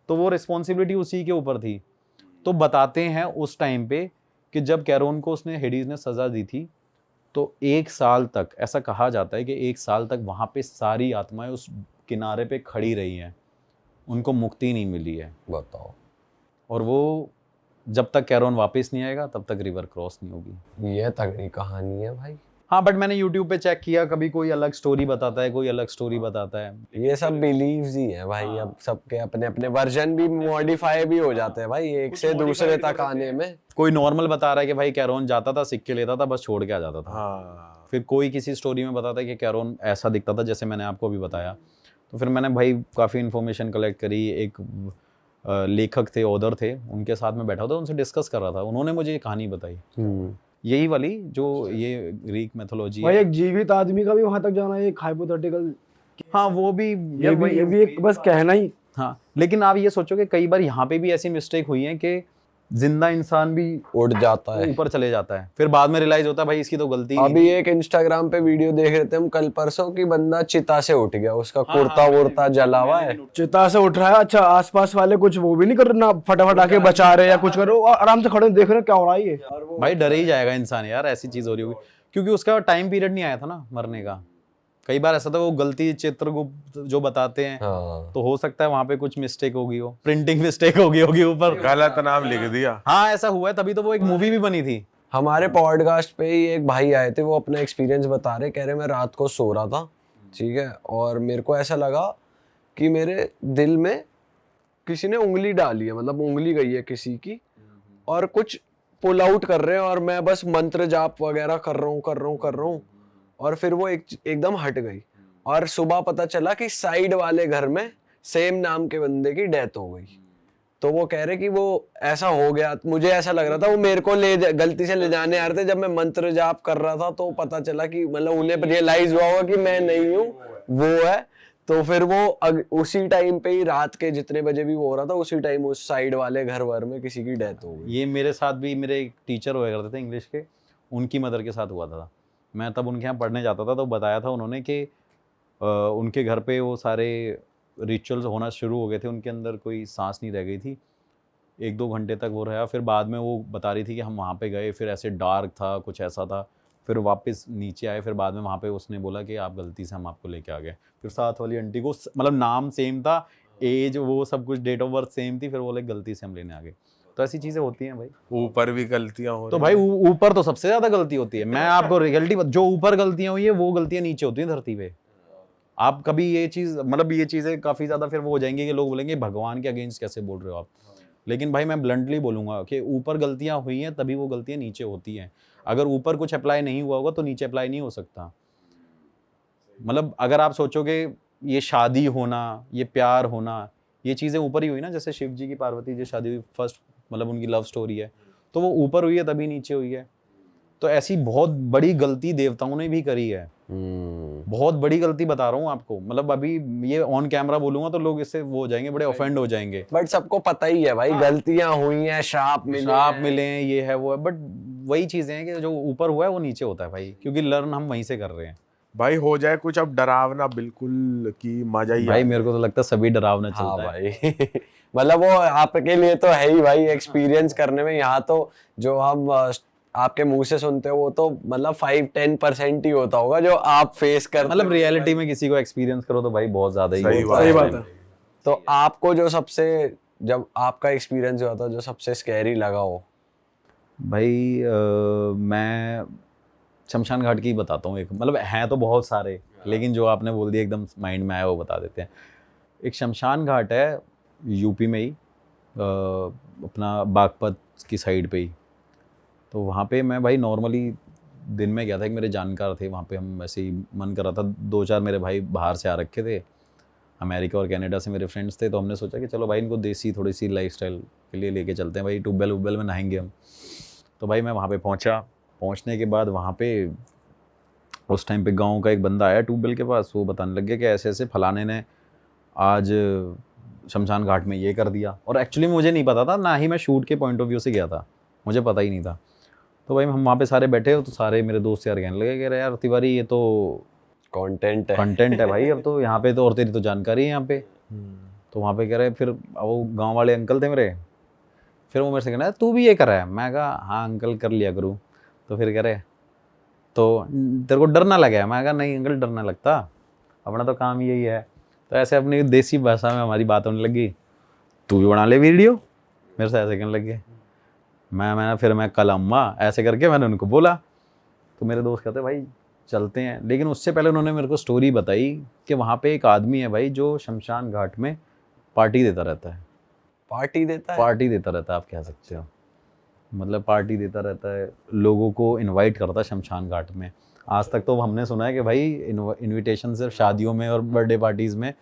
तो वो रिस्पॉन्सिबिलिटी उसी के ऊपर थी। तो बताते हैं उस टाइम पे कि जब कैरोन को उसने हेडीज ने सजा दी थी तो 1 साल तक, ऐसा कहा जाता है कि 1 साल तक वहाँ पे सारी आत्माएं उस किनारे पे खड़ी रही हैं, उनको मुक्ति नहीं मिली है। बताओ। और वो जब तक कैरोन वापस नहीं आएगा तब तक रिवर क्रॉस नहीं होगी। ये तगड़ी कहानी है भाई। हाँ, बट मैंने YouTube पे चेक किया, कभी कोई अलग स्टोरी बताता है, कोई अलग स्टोरी बताता है। ये सब बिलीव्स ही है भाई। अब सबके अपने अपने वर्जन भी मॉडिफाई भी हो जाते हैं भाई, एक से दूसरे तक आने में। कोई नॉर्मल बता रहा है कि भाई कैरोन जाता था, सिक्के लेता था, बस छोड़ के आ जाता था। हाँ। फिर कोई किसी स्टोरी में बताता है कि कैरोन ऐसा दिखता था जैसे मैंने आपको अभी बताया। तो फिर मैंने भाई काफ़ी इन्फॉर्मेशन कलेक्ट करी। एक लेखक थे, ऑथर थे, उनके साथ में बैठा था, उनसे डिस्कस कर रहा था। उन्होंने मुझे ये कहानी बताई, यही वाली जो ये ग्रीक मैथोलॉजी भाई है। एक जीवित आदमी का भी वहां तक जाना एक हाइपोथेटिकल, हाँ वो भी, ये भी एक बस कहना ही। हाँ, लेकिन आप ये सोचो कि कई बार यहाँ पे भी ऐसी मिस्टेक हुई है कि जिंदा इंसान भी उड़ जाता है, ऊपर चले जाता है, फिर बाद में रियलाइज होता है भाई इसकी तो गलती ही नहीं अभी एक इंस्टाग्राम पे वीडियो देख रहे थे हम कल परसों की, बंदा चिता से उठ गया, उसका कुर्ता वुर्ता जला हुआ है। चिता से उठ रहा है। अच्छा, आसपास वाले कुछ वो भी नहीं कर रहे ना, फटाफट आके बचा रहे या कुछ करो, आराम से खड़े देख रहे क्या हो रहा है। ये भाई डर ही जाएगा इंसान यार, ऐसी चीज हो रही होगी, क्योंकि उसका टाइम पीरियड नहीं आया था ना मरने का। कई बार ऐसा था वो गलती चित्रगुप्त जो बताते हैं, तो हो सकता है वहां पे कुछ मिस्टेक होगी, हो प्रिंटिंग मिस्टेक होगी ऊपर, गलत नाम लिख दिया। हाँ ऐसा हुआ है, तभी तो वो एक मूवी भी बनी थी। हमारे पॉडकास्ट पे ही एक भाई आए थे, वो अपना एक्सपीरियंस बता रहे, कह रहे मैं रात को सो रहा था, ठीक है, और मेरे को ऐसा लगा कि मेरे दिल में किसी ने उंगली डाली है, मतलब उंगली गई है किसी की, और कुछ पुल आउट कर रहे हैं, और मैं बस मंत्र जाप वगैरह कर रहा हूँ, और फिर वो एकदम हट गई। और सुबह पता चला कि साइड वाले घर में सेम नाम के बंदे की डेथ हो गई। तो वो कह रहे कि वो ऐसा हो गया, मुझे ऐसा लग रहा था वो मेरे को गलती से ले जाने आ रहे थे। जब मैं मंत्र जाप कर रहा था तो पता चला कि मतलब उन्हें रियलाइज हुआ होगा कि मैं नहीं हूँ, वो है। तो फिर वो उसी टाइम पे ही, रात के जितने बजे भी वो हो रहा था, उसी टाइम उस साइड वाले घर वर में किसी की डेथ हो गई। ये मेरे साथ भी, मेरे एक टीचर हुआ करते थे इंग्लिश के, उनकी मदर के साथ हुआ था। मैं तब उनके यहाँ पढ़ने जाता था, तो बताया था उन्होंने कि उनके घर पे वो सारे रिचुअल्स होना शुरू हो गए थे, उनके अंदर कोई सांस नहीं रह गई थी। 1-2 घंटे तक वो रहा, फिर बाद में वो बता रही थी कि हम वहाँ पे गए, फिर ऐसे डार्क था, कुछ ऐसा था, फिर वापस नीचे आए, फिर बाद में वहाँ पे उसने बोला कि आप गलती से हम आपको लेके आ गए। फिर साथ वाली आंटी को मतलब नाम सेम था, एज वो सब कुछ, डेट ऑफ बर्थ सेम थी, फिर बोले गलती से हम लेने आ गए। तो ऐसी चीज़ें होती हैं भाई। ऊपर भी गलतियां हो तो रही भाई हैं। ऊपर तो सबसे ज़्यादा गलती होती है। मैं आपको रियलिटी, जो ऊपर गलतियाँ हुई है वो गलतियाँ नीचे होती हैं धरती पे। आप कभी ये चीज़, मतलब ये चीज़ें काफ़ी ज़्यादा फिर वो हो जाएंगी कि लोग बोलेंगे भगवान के अगेंस्ट कैसे बोल रहे हो आप। लेकिन भाई मैं ब्लंटली बोलूँगा कि ऊपर गलतियाँ हुई हैं तभी वो गलतियाँ नीचे होती हैं। अगर ऊपर कुछ अप्लाई नहीं हुआ होगा तो नीचे अप्लाई नहीं हो सकता। मतलब अगर आप सोचोगे ये शादी होना, ये प्यार होना, ये चीज़ें ऊपर ही हुई ना, जैसे शिव जी की पार्वती जी शादी हुई, फर्स्ट मतलब उनकी लव स्टोरी है, तो वो ऊपर हुई है तभी नीचे हुई है। तो ऐसी बहुत बड़ी गलती देवताओं ने भी करी है। बहुत बड़ी गलती बता रहा हूँ आपको। मतलब अभी ये ऑन कैमरा बोलूंगा तो लोग इससे वो हो जाएंगे, बड़े ऑफेंड हो जाएंगे। बट सबको पता ही है भाई, गलतियां हुई हैं, श्राप मिले हैं, ये है वो है, बट वही चीजें हैं कि जो ऊपर हुआ है वो नीचे होता है भाई, क्योंकि लर्न हम वहीं से कर रहे हैं। भाई हो जाए कुछ अब डरावना बिल्कुल कि मजा ही भाई आ मेरे को तो लगता है सभी डरावना हाँ चलता है। भाई मतलब वो आपके लिए तो है ही भाई, एक्सपीरियंस करने में। यहाँ तो जो हम आपके मुंह से सुनते हो वो तो मतलब 5-10% ही होता होगा जो आप फेस करते मतलब हो। रियलिटी में किसी को एक्सपीरियंस करो तो भाई बहुत ज्यादा ही सही होता सही है। बात है। तो आपको जो सबसे, जब आपका एक्सपीरियंस हुआ था जो सबसे स्कैरी लगा हो? भाई मैं शमशान घाट की बताता हूँ एक, मतलब हैं तो बहुत सारे, लेकिन जो आपने बोल दिया एकदम माइंड में आया वो बता देते हैं। एक शमशान घाट है यूपी में ही, अपना बागपत की साइड पे ही। तो वहाँ पे मैं भाई नॉर्मली दिन में गया था, एक मेरे जानकार थे वहाँ पे, हम ऐसे ही मन कर रहा था, 2-4 मेरे भाई बाहर से आ रखे थे, अमेरिका और कनाडा से मेरे फ्रेंड्स थे। तो हमने सोचा कि चलो भाई इनको देसी थोड़ी सी लाइफस्टाइल के लिए लेके चलते हैं भाई, ट्यूबवेल में नहाएंगे हम। तो भाई मैं वहाँ पे पहुँचा। पहुँचने के बाद वहाँ पे उस टाइम पे गांव का एक बंदा आया ट्यूबवेल के पास, वो बताने लग गया कि ऐसे ऐसे फलाने ने आज शमशान घाट में ये कर दिया। और एक्चुअली मुझे नहीं पता था, ना ही मैं शूट के पॉइंट ऑफ व्यू से गया था, मुझे पता ही नहीं था। तो भाई हम वहाँ पे सारे बैठे हो, तो सारे मेरे दोस्त यार कहने लगे कि यार तिवारी ये तो कंटेंट है भाई, अब तो यहाँ पे तो, और तेरी तो जानकारी है यहाँ पे। तो वहाँ पे कह रहे, फिर वो गाँव वाले अंकल थे मेरे, फिर वो मेरे से कहना तू भी ये कर रहा है। मैं कहा हाँ अंकल कर लिया करूँ। तो फिर कह रहे तो तेरे को डर ना लगे? मैं कहा नहीं अंकल डर ना लगता, अपना तो काम यही है। तो ऐसे अपनी देसी भाषा में हमारी बात होने लगी, तू भी बना ले वीडियो, मेरे से ऐसे कहने लगे। फिर मैं कल अम्मा ऐसे करके मैंने उनको बोला। तो मेरे दोस्त कहते भाई चलते हैं, लेकिन उससे पहले उन्होंने मेरे को स्टोरी बताई कि वहाँ पे एक आदमी है भाई जो शमशान घाट में पार्टी देता रहता है। पार्टी देता है? पार्टी देता रहता है, आप कह सकते हो, मतलब पार्टी देता रहता है, लोगों को इनवाइट करता है शमशान घाट में। आज तक तो हमने सुना है कि भाई इनविटेशन सिर्फ शादियों में और बर्थडे पार्टीज़ में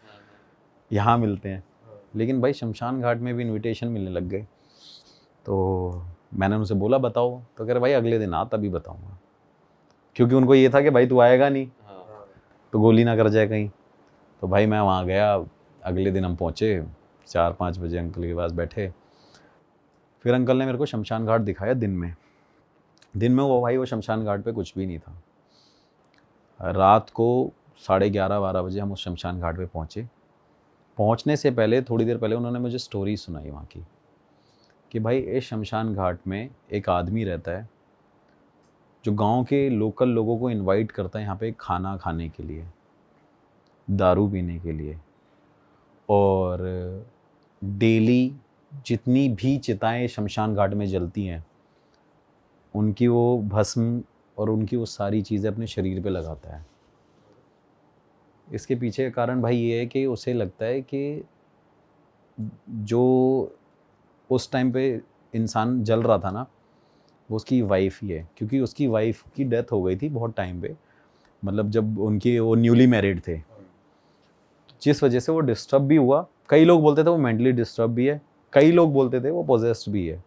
यहाँ मिलते हैं, लेकिन भाई शमशान घाट में भी इनविटेशन मिलने लग गए। तो मैंने उनसे बोला बताओ, तो कह रहे भाई अगले दिन आ तभी बताऊँगा, क्योंकि उनको ये था कि भाई तू आएगा नहीं तो गोली ना कर जाए कहीं। तो भाई मैं वहाँ गया, अगले दिन हम पहुँचे 4-5 बजे अंकल के पास बैठे। फिर अंकल ने मेरे को शमशान घाट दिखाया दिन में वो भाई वो शमशान घाट पे कुछ भी नहीं था। रात को 11:30-12 बजे हम उस शमशान घाट पे पहुँचे। पहुँचने से पहले थोड़ी देर पहले उन्होंने मुझे स्टोरी सुनाई वहाँ की, कि भाई इस शमशान घाट में एक आदमी रहता है जो गांव के लोकल लोगों को इनवाइट करता है यहाँ पे खाना खाने के लिए, दारू पीने के लिए, और डेली जितनी भी चिताएं शमशान घाट में जलती हैं उनकी वो भस्म और उनकी वो सारी चीज़ें अपने शरीर पे लगाता है। इसके पीछे का कारण भाई ये है कि उसे लगता है कि जो उस टाइम पे इंसान जल रहा था ना, वो उसकी वाइफ ही है, क्योंकि उसकी वाइफ की डेथ हो गई थी बहुत टाइम पे, मतलब जब उनकी वो न्यूली मैरिड थे, जिस वजह से वो डिस्टर्ब भी हुआ। कई लोग बोलते थे वो मेंटली डिस्टर्ब भी है, कई लोग बोलते थे वो पोजेस्ड भी है,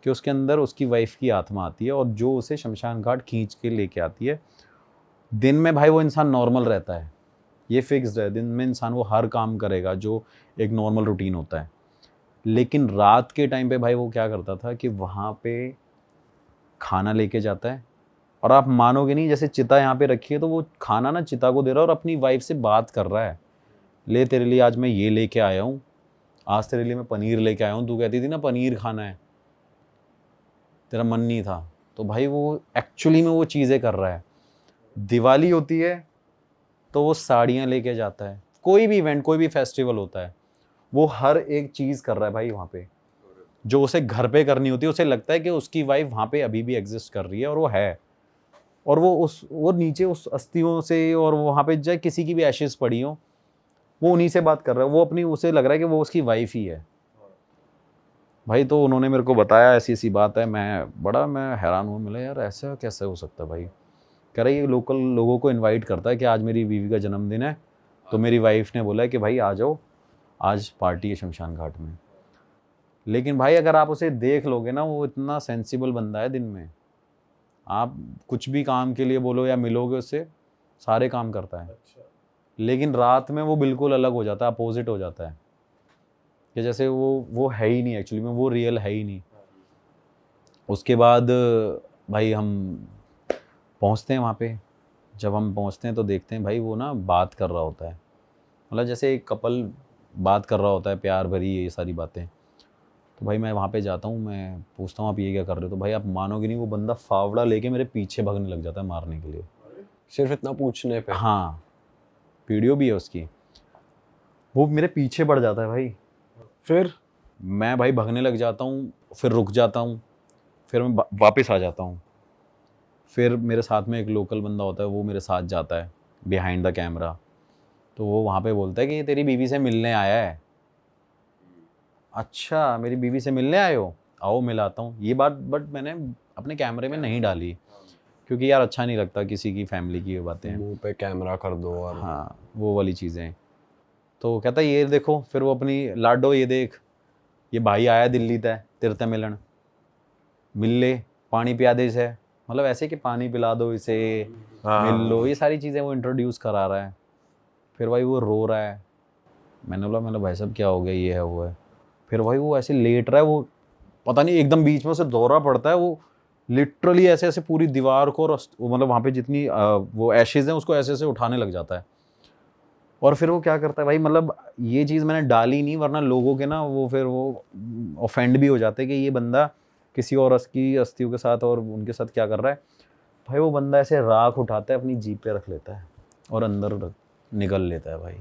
कि उसके अंदर उसकी वाइफ की आत्मा आती है और जो उसे शमशान घाट खींच के लेके आती है। दिन में भाई वो इंसान नॉर्मल रहता है, ये फिक्स्ड है, दिन में इंसान वो हर काम करेगा जो एक नॉर्मल रूटीन होता है। लेकिन रात के टाइम पे भाई वो क्या करता था कि वहाँ पे खाना लेके जाता है, और आप मानोगे नहीं, जैसे चिता यहाँ पे रखी है तो वो खाना ना चिता को दे रहा है और अपनी वाइफ से बात कर रहा है, ले तेरे लिए आज मैं ये लेके आया हूँ, आज तेरे लिए मैं पनीर लेके आया हूँ, तू कहती थी ना पनीर खाना है, तेरा मन नहीं था। तो भाई वो एक्चुअली में वो चीज़ें कर रहा है। दिवाली होती है तो वो साड़ियाँ लेके जाता है, कोई भी इवेंट, कोई भी फेस्टिवल होता है, वो हर एक चीज़ कर रहा है भाई वहाँ पे, जो उसे घर पे करनी होती है। उसे लगता है कि उसकी वाइफ वहाँ पे अभी भी एग्जिस्ट कर रही है, और वो है, और वो नीचे उस अस्थियों से, और वहाँ पे चाहे किसी की भी एशेस पड़ी हो, वो उन्हीं से बात कर रहा है, वो अपनी, उसे लग रहा है कि वो उसकी वाइफ ही है भाई। तो उन्होंने मेरे को बताया ऐसी ऐसी बात है, मैं हैरान हूँ, मिला यार ऐसा कैसे हो सकता है भाई। कह रहा है ये लोकल लोगों को इनवाइट करता है कि आज मेरी बीवी का जन्मदिन है, तो मेरी वाइफ ने बोला है कि भाई आ जाओ, आज पार्टी है शमशान घाट में। लेकिन भाई अगर आप उसे देख लोगे ना, वो इतना सेंसिबल बंदा है, दिन में आप कुछ भी काम के लिए बोलो या मिलोगे उससे, सारे काम करता है। लेकिन रात में वो बिल्कुल अलग हो जाता है, अपोजिट हो जाता है, कि जैसे वो है ही नहीं, एक्चुअली में वो रियल है ही नहीं। उसके बाद भाई हम पहुंचते हैं वहाँ पे। जब हम पहुंचते हैं तो देखते हैं भाई वो ना बात कर रहा होता है, मतलब जैसे एक कपल बात कर रहा होता है, प्यार भरी ये सारी बातें। तो भाई मैं वहाँ पे जाता हूँ, मैं पूछता हूँ आप ये क्या कर रहे हो, तो भाई आप मानोगे नहीं, वो बंदा फावड़ा लेके मेरे पीछे भागने लग जाता है मारने के लिए। सिर्फ इतना पूछने पे? हाँ, वीडियो भी है उसकी। वो मेरे पीछे पड़ जाता है भाई, फिर मैं भाई भागने लग जाता हूँ, फिर रुक जाता हूँ, फिर मैं वापस आ जाता हूँ। फिर मेरे साथ में एक लोकल बंदा होता है, वो मेरे साथ जाता है बिहाइंड द कैमरा। तो वो वहाँ पे बोलता है कि ये तेरी बीवी से मिलने आया है। अच्छा, मेरी बीवी से मिलने आए हो, आओ मिलाता हूँ। ये बात बट मैंने अपने कैमरे में नहीं डाली, क्योंकि यार अच्छा नहीं लगता किसी की फैमिली की ये बातें। मुंह पे कैमरा कर दो और हाँ, वो वाली चीज़ें। तो कहता है ये देखो, फिर वो अपनी लाडो ये देख, ये भाई आया दिल्ली तय तेरे ते मिलन, मिल ले, पानी पिया दे इसे, मतलब ऐसे कि पानी पिला दो इसे, मिल लो, ये सारी चीज़ें वो इंट्रोड्यूस करा रहा है। फिर भाई वो रो रहा है। मैंने बोला भाई साहब क्या हो गया, ये है वो है। फिर भाई वो ऐसे लेट रहा है, वो पता नहीं एकदम बीच में उसे दौरा पड़ता है, वो लिटरली ऐसे ऐसे पूरी दीवार को मतलब वहाँ पे जितनी वो एशेज़ हैं उसको ऐसे ऐसे उठाने लग जाता है। और फिर वो क्या करता है भाई, मतलब ये चीज़ मैंने डाली नहीं, वरना लोगों के ना वो फिर वो ऑफेंड भी हो जाते हैं कि ये बंदा किसी और की अस्थियों के साथ और उनके साथ क्या कर रहा है। भाई वो बंदा ऐसे राख उठाता है, अपनी जीप पे रख लेता है और अंदर निकल लेता है भाई,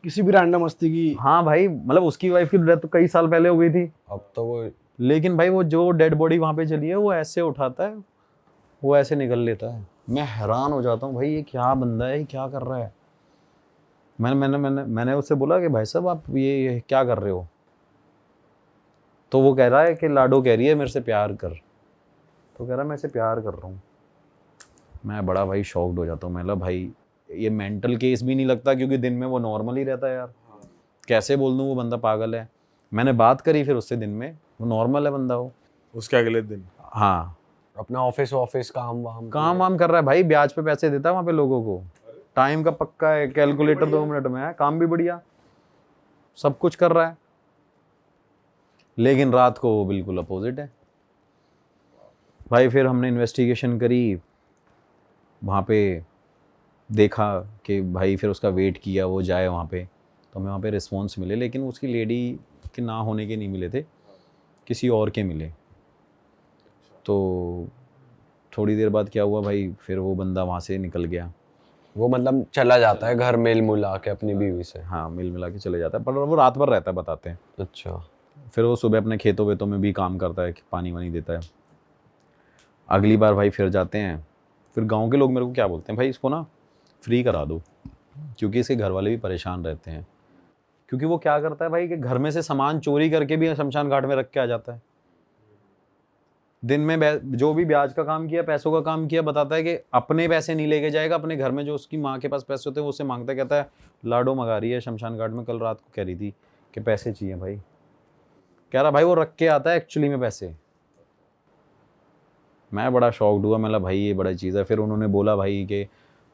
किसी भी रैंडम मस्ती की। हाँ भाई, मतलब उसकी वाइफ की डेथ तो कई साल पहले हो गई थी, अब तो वो लेकिन भाई वो जो डेड बॉडी वहाँ पे चली है वो ऐसे उठाता है, वो ऐसे निकल लेता है। मैं हैरान हो जाता हूँ भाई, ये क्या बंदा है, ये क्या कर रहा है। मैंने उससे बोला कि भाई साहब आप ये क्या कर रहे हो। तो वो कह रहा है कि लाडो कह रही है मेरे से प्यार कर। तो कह रहा है मैं इसे प्यार कर रहा हूँ। मैं बड़ा भाई शॉक्ड हो जाता हूँ। मैं भाई ये मेंटल केस भी नहीं लगता, क्योंकि दिन में वो नॉर्मल ही रहता है यार, कैसे बोल दूँ वो बंदा पागल है। मैंने बात करी फिर उससे, दिन में वो नॉर्मल है बंदा वो। उसके अगले दिन हाँ, अपना ऑफिस काम वाम कर रहा है भाई, ब्याज पे पैसे देता है वहाँ पे लोगों को, टाइम का पक्का है, कैलकुलेटर 2 मिनट में है, काम भी बढ़िया, सब कुछ कर रहा है। लेकिन रात को वो बिल्कुल अपोजिट है भाई। फिर हमने इन्वेस्टिगेशन करी, वहाँ पे देखा कि भाई, फिर उसका वेट किया वो जाए वहाँ पे, तो हमें वहाँ पे रिस्पॉन्स मिले, लेकिन उसकी लेडी के ना होने के नहीं मिले थे, किसी और के मिले। तो थोड़ी देर बाद क्या हुआ भाई, फिर वो बंदा वहाँ से निकल गया। वो मतलब चला जाता है घर मेल मिला के अपनी बीवी से? हाँ, मिल मिला के चले जाता है, पर वो रात भर रहता है बताते हैं। अच्छा। फिर वो सुबह अपने खेतों वेतों में भी काम करता है, पानी वानी देता है। अगली बार भाई फिर जाते हैं, फिर गांव के लोग मेरे को क्या बोलते हैं, भाई इसको ना फ्री करा दो, क्योंकि इसके घर वाले भी परेशान रहते हैं। क्योंकि वो क्या करता है भाई कि घर में से सामान चोरी करके भी शमशान घाट में रख के आ जाता है। दिन में जो भी ब्याज का काम किया, पैसों का काम किया, बताता है कि अपने पैसे नहीं लेके जाएगा, अपने घर में जो उसकी माँ के पास पैसे होते हैं वो उससे मांगता है, कहता है लाडो मंगा रही है शमशान घाट में, कल रात को कह रही थी कि पैसे चाहिए भाई। कह रहा भाई वो रख के आता है एक्चुअली में पैसे। मैं बड़ा शॉक्ड हुआ, मतलब भाई ये बड़ा चीज़ है। फिर उन्होंने बोला भाई कि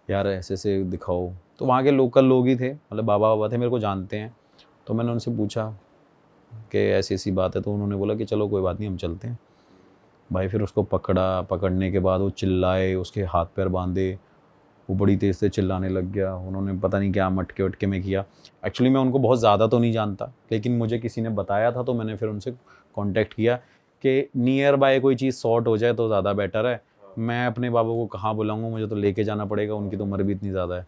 यार ऐसे से दिखाओ, तो वहाँ के लोकल लोग ही थे, मतलब बाबा थे, मेरे को जानते हैं। तो मैंने उनसे पूछा कि ऐसी ऐसी बात है, तो उन्होंने बोला कि चलो कोई बात नहीं, हम चलते हैं। भाई फिर उसको पकड़ने के बाद वो चिल्लाए, उसके हाथ पैर बांधे, वो बड़ी तेज़ से चिल्लाने लग गया। उन्होंने पता नहीं क्या मटके वटके में किया। एक्चुअली मैं उनको बहुत ज़्यादा तो नहीं जानता, लेकिन मुझे किसी ने बताया था, तो मैंने फिर उनसे कांटेक्ट किया कि नियर बाय कोई चीज़ सॉर्ट हो जाए तो ज़्यादा बेटर है। मैं अपने बाबू को कहाँ बुलाऊँगा, मुझे तो लेके जाना पड़ेगा, उनकी तो उम्र भी इतनी ज़्यादा है।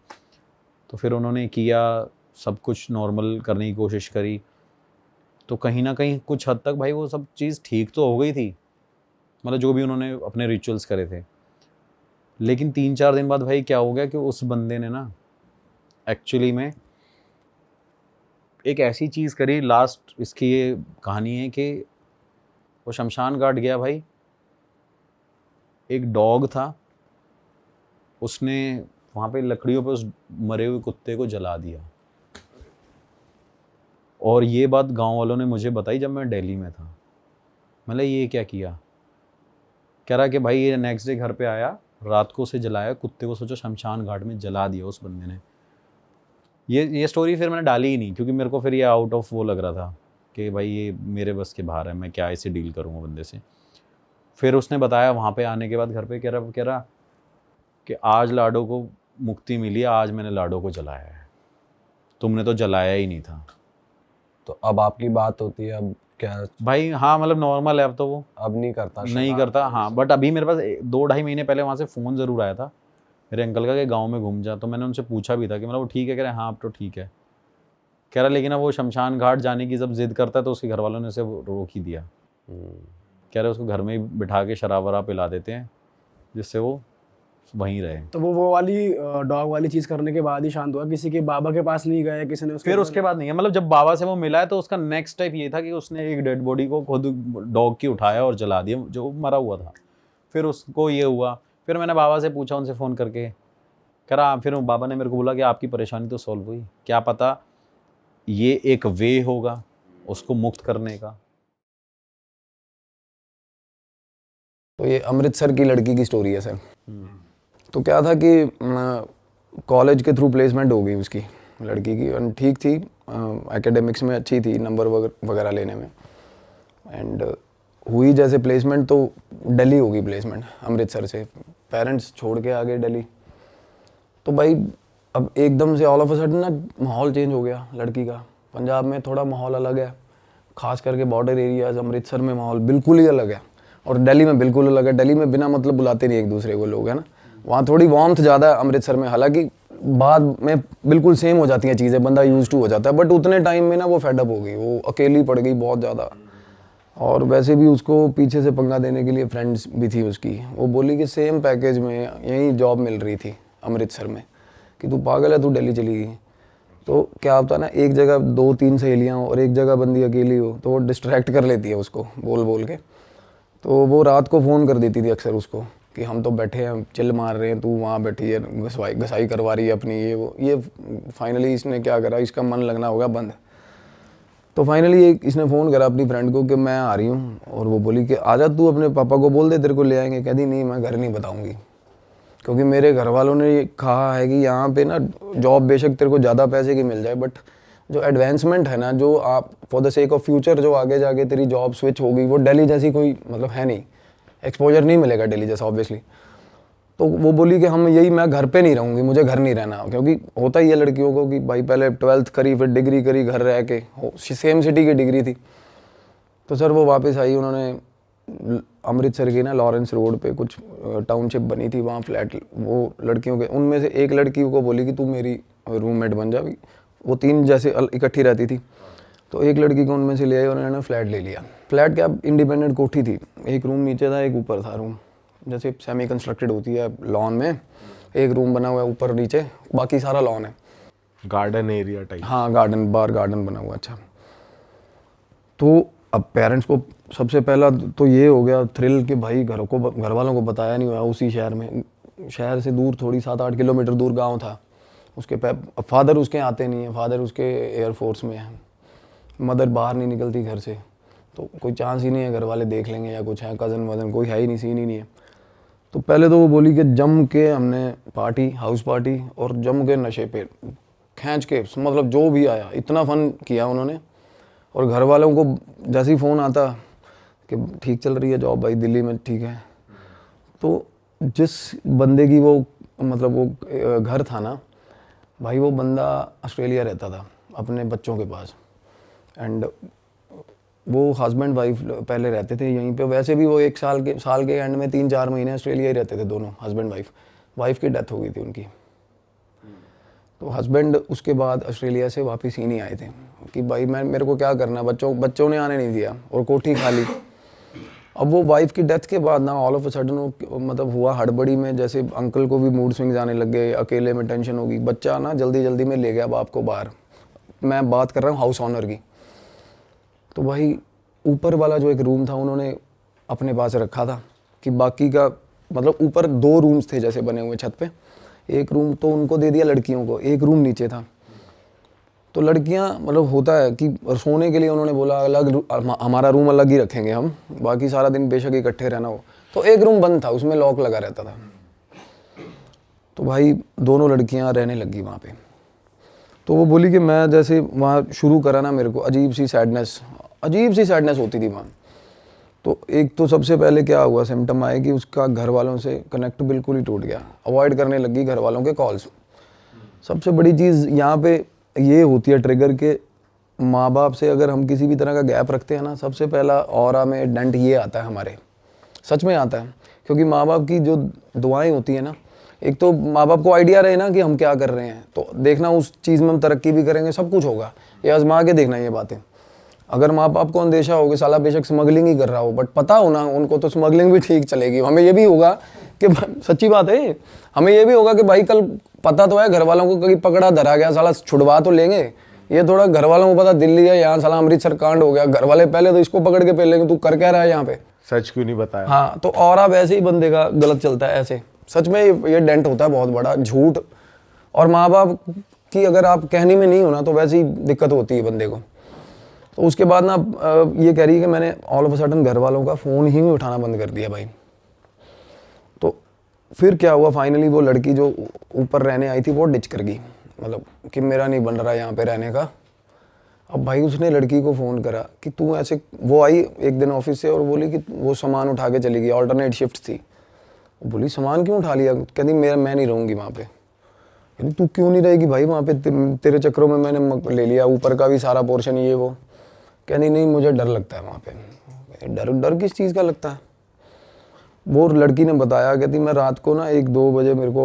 तो फिर उन्होंने किया, सब कुछ नॉर्मल करने की कोशिश करी, तो कहीं ना कहीं कुछ हद तक भाई वो सब चीज़ ठीक तो हो गई थी, मतलब जो भी उन्होंने अपने रिचुअल्स करे थे। लेकिन 3-4 दिन बाद भाई क्या हो गया कि उस बंदे ने ना एक्चुअली में एक ऐसी चीज़ करी। लास्ट इसकी ये कहानी है कि वो शमशान घाट गया भाई, एक डॉग था, उसने वहाँ पे लकड़ियों पे उस मरे हुए कुत्ते को जला दिया। और ये बात गांव वालों ने मुझे बताई जब मैं दिल्ली में था। मतलब ये क्या किया, कह रहा कि भाई ये नेक्स्ट डे घर पे आया, रात को उसे जलाया, कुत्ते को सोचो शमशान घाट में जला दिया उस बंदे ने। ये स्टोरी फिर मैंने डाली ही नहीं, क्योंकि मेरे को फिर ये आउट ऑफ वो लग रहा था कि भाई ये मेरे बस के बाहर है, मैं क्या ऐसे डील करूँगा बंदे से। फिर उसने बताया वहाँ पे आने के बाद घर पे, कह रहा कि आज लाडो को मुक्ति मिली है, आज मैंने लाडो को जलाया है, तुमने तो जलाया ही नहीं था। तो अब आपकी बात होती है, अब क्या भाई हाँ, मतलब नॉर्मल है अब तो, वो अब नहीं करता? नहीं करता हाँ। बट अभी मेरे पास 2-2.5 महीने पहले वहाँ से फ़ोन ज़रूर आया था मेरे अंकल का कि गांव में घूम जा। तो मैंने उनसे पूछा भी था कि मतलब वो ठीक है, कह रहे हाँ अब तो ठीक है। कह रहा लेकिन अब वो शमशान घाट जाने की जब जिद करता है तो उसके घर वालों ने उसे रोक ही दिया। कह रहे उसको घर में ही बिठा के शराब वराब पिला देते हैं जिससे वो वहीं रहे। तो वो वाली डॉग वाली चीज करने के बाद ही शांत हुआ? किसी के बाबा के पास नहीं गए, किसी ने फिर उसके बाद नहीं है। मतलब जब बाबा से वो मिला है तो उसका नेक्स्ट स्टेप ये था कि उसने एक डेड बॉडी को खुद डॉग की उठाया और जला दिया जो मरा हुआ था। फिर उसको ये हुआ, फिर मैंने बाबा से पूछा उनसे फ़ोन करके, कह रहा फिर बाबा ने मेरे को बोला कि आपकी परेशानी तो सॉल्व हुई, क्या पता ये एक वे होगा उसको मुक्त करने का। तो ये अमृतसर की लड़की की स्टोरी है सर। तो क्या था कि कॉलेज के थ्रू प्लेसमेंट हो गई उसकी, लड़की की, और ठीक थी, एकेडमिक्स में अच्छी थी, नंबर वगैरह लेने में। एंड हुई जैसे प्लेसमेंट तो दिल्ली होगी प्लेसमेंट, अमृतसर से पेरेंट्स छोड़ के आ गए दिल्ली। तो भाई अब एकदम से ऑल ऑफ अ सडन ना माहौल चेंज हो गया लड़की का। पंजाब में थोड़ा माहौल अलग है, खास करके बॉर्डर एरियाज, अमृतसर में माहौल बिल्कुल ही अलग है, और दिल्ली में बिल्कुल अलग है। दिल्ली में बिना मतलब बुलाते नहीं एक दूसरे को लोग, है ना। वहाँ थोड़ी वार्मथ ज़्यादा है अमृतसर में, हालांकि बाद में बिल्कुल सेम हो जाती हैं चीज़ें, बंदा यूज टू हो जाता है। बट उतने टाइम में ना वो फेडअप हो गई, वो अकेली पड़ गई बहुत ज़्यादा। और वैसे भी उसको पीछे से पंगा देने के लिए फ्रेंड्स भी थी उसकी। वो बोली कि सेम पैकेज में यहीं जॉब मिल रही थी अमृतसर में, कि तू पागल है, तू दिल्ली चली गई। तो क्या होता है ना, एक जगह 2-3 सहेलियाँ हो और एक जगह बंदी अकेली हो, तो वो डिस्ट्रैक्ट कर लेती है उसको बोल बोल के। तो वो रात को फ़ोन कर देती थी अक्सर उसको कि हम तो बैठे हैं, चिल मार रहे हैं, तू वहाँ बैठी है, घसाई करवा रही है अपनी, ये वो। ये फाइनली इसने क्या करा, इसका मन लगना होगा बंद। तो फाइनली इसने फ़ोन करा अपनी फ्रेंड को कि मैं आ रही हूँ, और वो बोली कि आजा, तू अपने पापा को बोल दे तेरे को ले आएंगे। कहती नहीं, मैं घर नहीं बताऊँगी, क्योंकि मेरे घर वालों ने ये कहा है कि यहाँ पे ना जॉब बेशक तेरे को ज़्यादा पैसे की मिल जाए, बट जो एडवांसमेंट है ना, जो आप for the sake of future जो आगे जाके तेरी जॉब स्विच होगी, वो दिल्ली जैसी कोई मतलब है नहीं, एक्सपोजर नहीं मिलेगा दिल्ली जैसा ऑब्वियसली। तो वो बोली कि हम यही, मैं घर पे नहीं रहूँगी, मुझे घर नहीं रहना। क्योंकि होता ही है लड़कियों को कि भाई पहले 12th करी, फिर डिग्री करी घर रह के, सेम सिटी की डिग्री थी। तो सर वो वापस आई, उन्होंने अमृतसर की ना लॉरेंस रोड पे कुछ टाउनशिप बनी थी, वहाँ फ्लैट वो लड़कियों के, उनमें से एक लड़की को बोली कि तू मेरी रूममेट बन जा। वो 3 जैसे इकट्ठी रहती थी, तो एक लड़की को उनमें से ले आई और उन्होंने फ्लैट ले लिया। फ्लैट क्या, इंडिपेंडेंट कोठी थी, एक रूम नीचे था, एक ऊपर था रूम, जैसे सेमी कंस्ट्रक्टेड होती है लॉन में, एक रूम बना हुआ है ऊपर नीचे, बाकी सारा लॉन है। Garden area type. हाँ गार्डन, बार गार्डन बना हुआ। अच्छा, तो अब पेरेंट्स को सबसे पहला तो ये हो गया थ्रिल कि भाई घर वालों को बताया नहीं हुआ उसी शहर में, शहर से दूर थोड़ी 7-8 किलोमीटर दूर गांव था उसके। फादर उसके आते नहीं है, फादर उसके एयरफोर्स में है, मदर बाहर नहीं निकलती घर से, तो कोई चांस ही नहीं है घर वाले देख लेंगे या कुछ है, कज़न वज़न कोई है ही नहीं, सीन ही नहीं है। तो पहले तो वो बोली कि जम के हमने पार्टी, हाउस पार्टी, और जम के नशे पे खींच के, मतलब जो भी आया इतना फ़न किया उन्होंने। और घर वालों को जैसे ही फ़ोन आता कि ठीक चल रही है जॉब भाई, दिल्ली में ठीक है, तो जिस बंदे की वो मतलब वो घर था ना भाई, वो बंदा ऑस्ट्रेलिया रहता था अपने बच्चों के पास, एंड वो हस्बैंड वाइफ पहले रहते थे यहीं पे। वैसे भी वो एक साल के एंड में 3-4 महीने ऑस्ट्रेलिया ही रहते थे दोनों, हस्बैंड वाइफ की डेथ हो गई थी उनकी। तो हस्बैंड उसके बाद ऑस्ट्रेलिया से वापस ही नहीं आए थे कि भाई मेरे को क्या करना, बच्चों ने आने नहीं दिया और कोठी खाली। अब वो वाइफ की डेथ के बाद ना ऑल ऑफ अ सडन मतलब हुआ हड़बड़ी में, जैसे अंकल को भी मूड स्विंग्स आने लग गए, अकेले में टेंशन होगी, बच्चा ना जल्दी में ले गया बाप को बाहर। मैं बात कर रहा हूँ हाउस ऑनर की। तो भाई ऊपर वाला जो एक रूम था उन्होंने अपने पास रखा था कि बाकी का मतलब ऊपर 2 रूम्स थे जैसे बने हुए छत पे, एक रूम तो उनको दे दिया लड़कियों को, एक रूम नीचे था। तो लड़कियां मतलब होता है कि सोने के लिए उन्होंने बोला अलग, हमारा रूम अलग ही रखेंगे हम, बाकी सारा दिन बेशक इकट्ठे रहना हो। तो एक रूम बंद था, उसमें लॉक लगा रहता था। तो भाई दोनों लड़कियां रहने लगी वहाँ पे। तो वो बोली कि मैं जैसे वहाँ शुरू करा ना, मेरे को अजीब सी सैडनेस होती थी वहाँ। तो एक तो सबसे पहले क्या हुआ, सिम्टम आए कि उसका घर वालों से कनेक्ट बिल्कुल ही टूट गया, अवॉइड करने लगी घर वालों के कॉल्स। सबसे बड़ी चीज़ यहाँ पे ये होती है ट्रिगर के, माँ बाप से अगर हम किसी भी तरह का गैप रखते हैं ना, सबसे पहला ऑरा में डेंट ये आता है हमारे, सच में आता है। क्योंकि माँ बाप की जो दुआएं होती हैं ना, एक तो माँ बाप को आइडिया रहे ना कि हम क्या कर रहे हैं, तो देखना उस चीज़ में हम तरक्की भी करेंगे, सब कुछ होगा, ये आजमा के देखना ये बातें। अगर माँ बाप को अंदेशा हो कि साला बेशक स्मगलिंग ही कर रहा हो, बट पता हो ना उनको तो स्मगलिंग भी ठीक चलेगी, हमें ये भी होगा कि सच्ची बात है, हमें ये भी होगा कि भाई कल पता तो है घर वालों को कहीं पकड़ा धरा गया, साला छुड़वा तो लेंगे। ये थोड़ा घर वालों को पता दिल्ली है, यहाँ साला अमृतसर कांड हो गया, घर वाले पहले तो इसको पकड़ के पहले लेंगे, तू कर क्या रहा है यहाँ पे, सच क्यों नहीं बताया। हाँ, तो और अब ऐसे ही बंदे का गलत चलता है ऐसे, सच में ये डेंट होता है बहुत बड़ा, झूठ। और माँ बाप की अगर आप कहने में नहीं हो ना, तो वैसे ही दिक्कत होती है बंदे को। तो उसके बाद ना ये कह रही है कि मैंने ऑल ऑफ अ सडन घर वालों का फ़ोन ही उठाना बंद कर दिया भाई। तो फिर क्या हुआ, फाइनली वो लड़की जो ऊपर रहने आई थी वो डिच कर गई, मतलब कि मेरा नहीं बन रहा यहाँ पे रहने का। अब भाई उसने लड़की को फ़ोन करा कि तू ऐसे, वो आई एक दिन ऑफिस से और बोली कि वो सामान उठा के चली गई, ऑल्टरनेट शिफ्ट थी। बोली सामान क्यों उठा लिया, कहती मैं नहीं रहूँगी वहाँ पे। तू क्यों नहीं रहेगी भाई वहाँ पे, तेरे चक्करों में मैंने ले लिया ऊपर का भी सारा पोर्शन, ये वो। कहनी नहीं मुझे डर लगता है वहाँ पे। डर किस चीज़ का लगता है। वो लड़की ने बताया, कहती मैं रात को ना 1-2 बजे मेरे को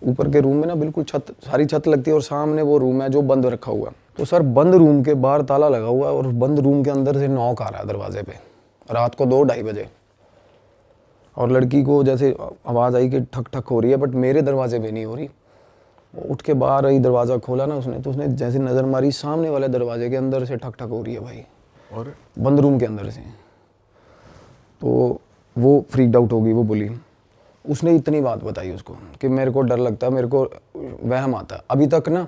ऊपर के रूम में ना बिल्कुल सारी छत लगती है और सामने वो रूम है जो बंद रखा हुआ। तो सर बंद रूम के बाहर ताला लगा हुआ है और बंद रूम के अंदर से नॉक आ रहा है दरवाजे पे, रात को 2-2:30 बजे। और लड़की को जैसे आवाज़ आई कि ठक ठक हो रही है, बट मेरे दरवाजे पे नहीं हो रही। वो उठ के बाहर आई, दरवाज़ा खोला ना उसने, तो उसने जैसे नज़र मारी, सामने वाले दरवाजे के अंदर से ठक ठक हो रही है भाई, और बंद रूम के अंदर से। तो वो फ्रीक्ड आउट हो गई। वो बोली, उसने इतनी बात बताई उसको कि मेरे को डर लगता है, मेरे को वहम आता है। अभी तक ना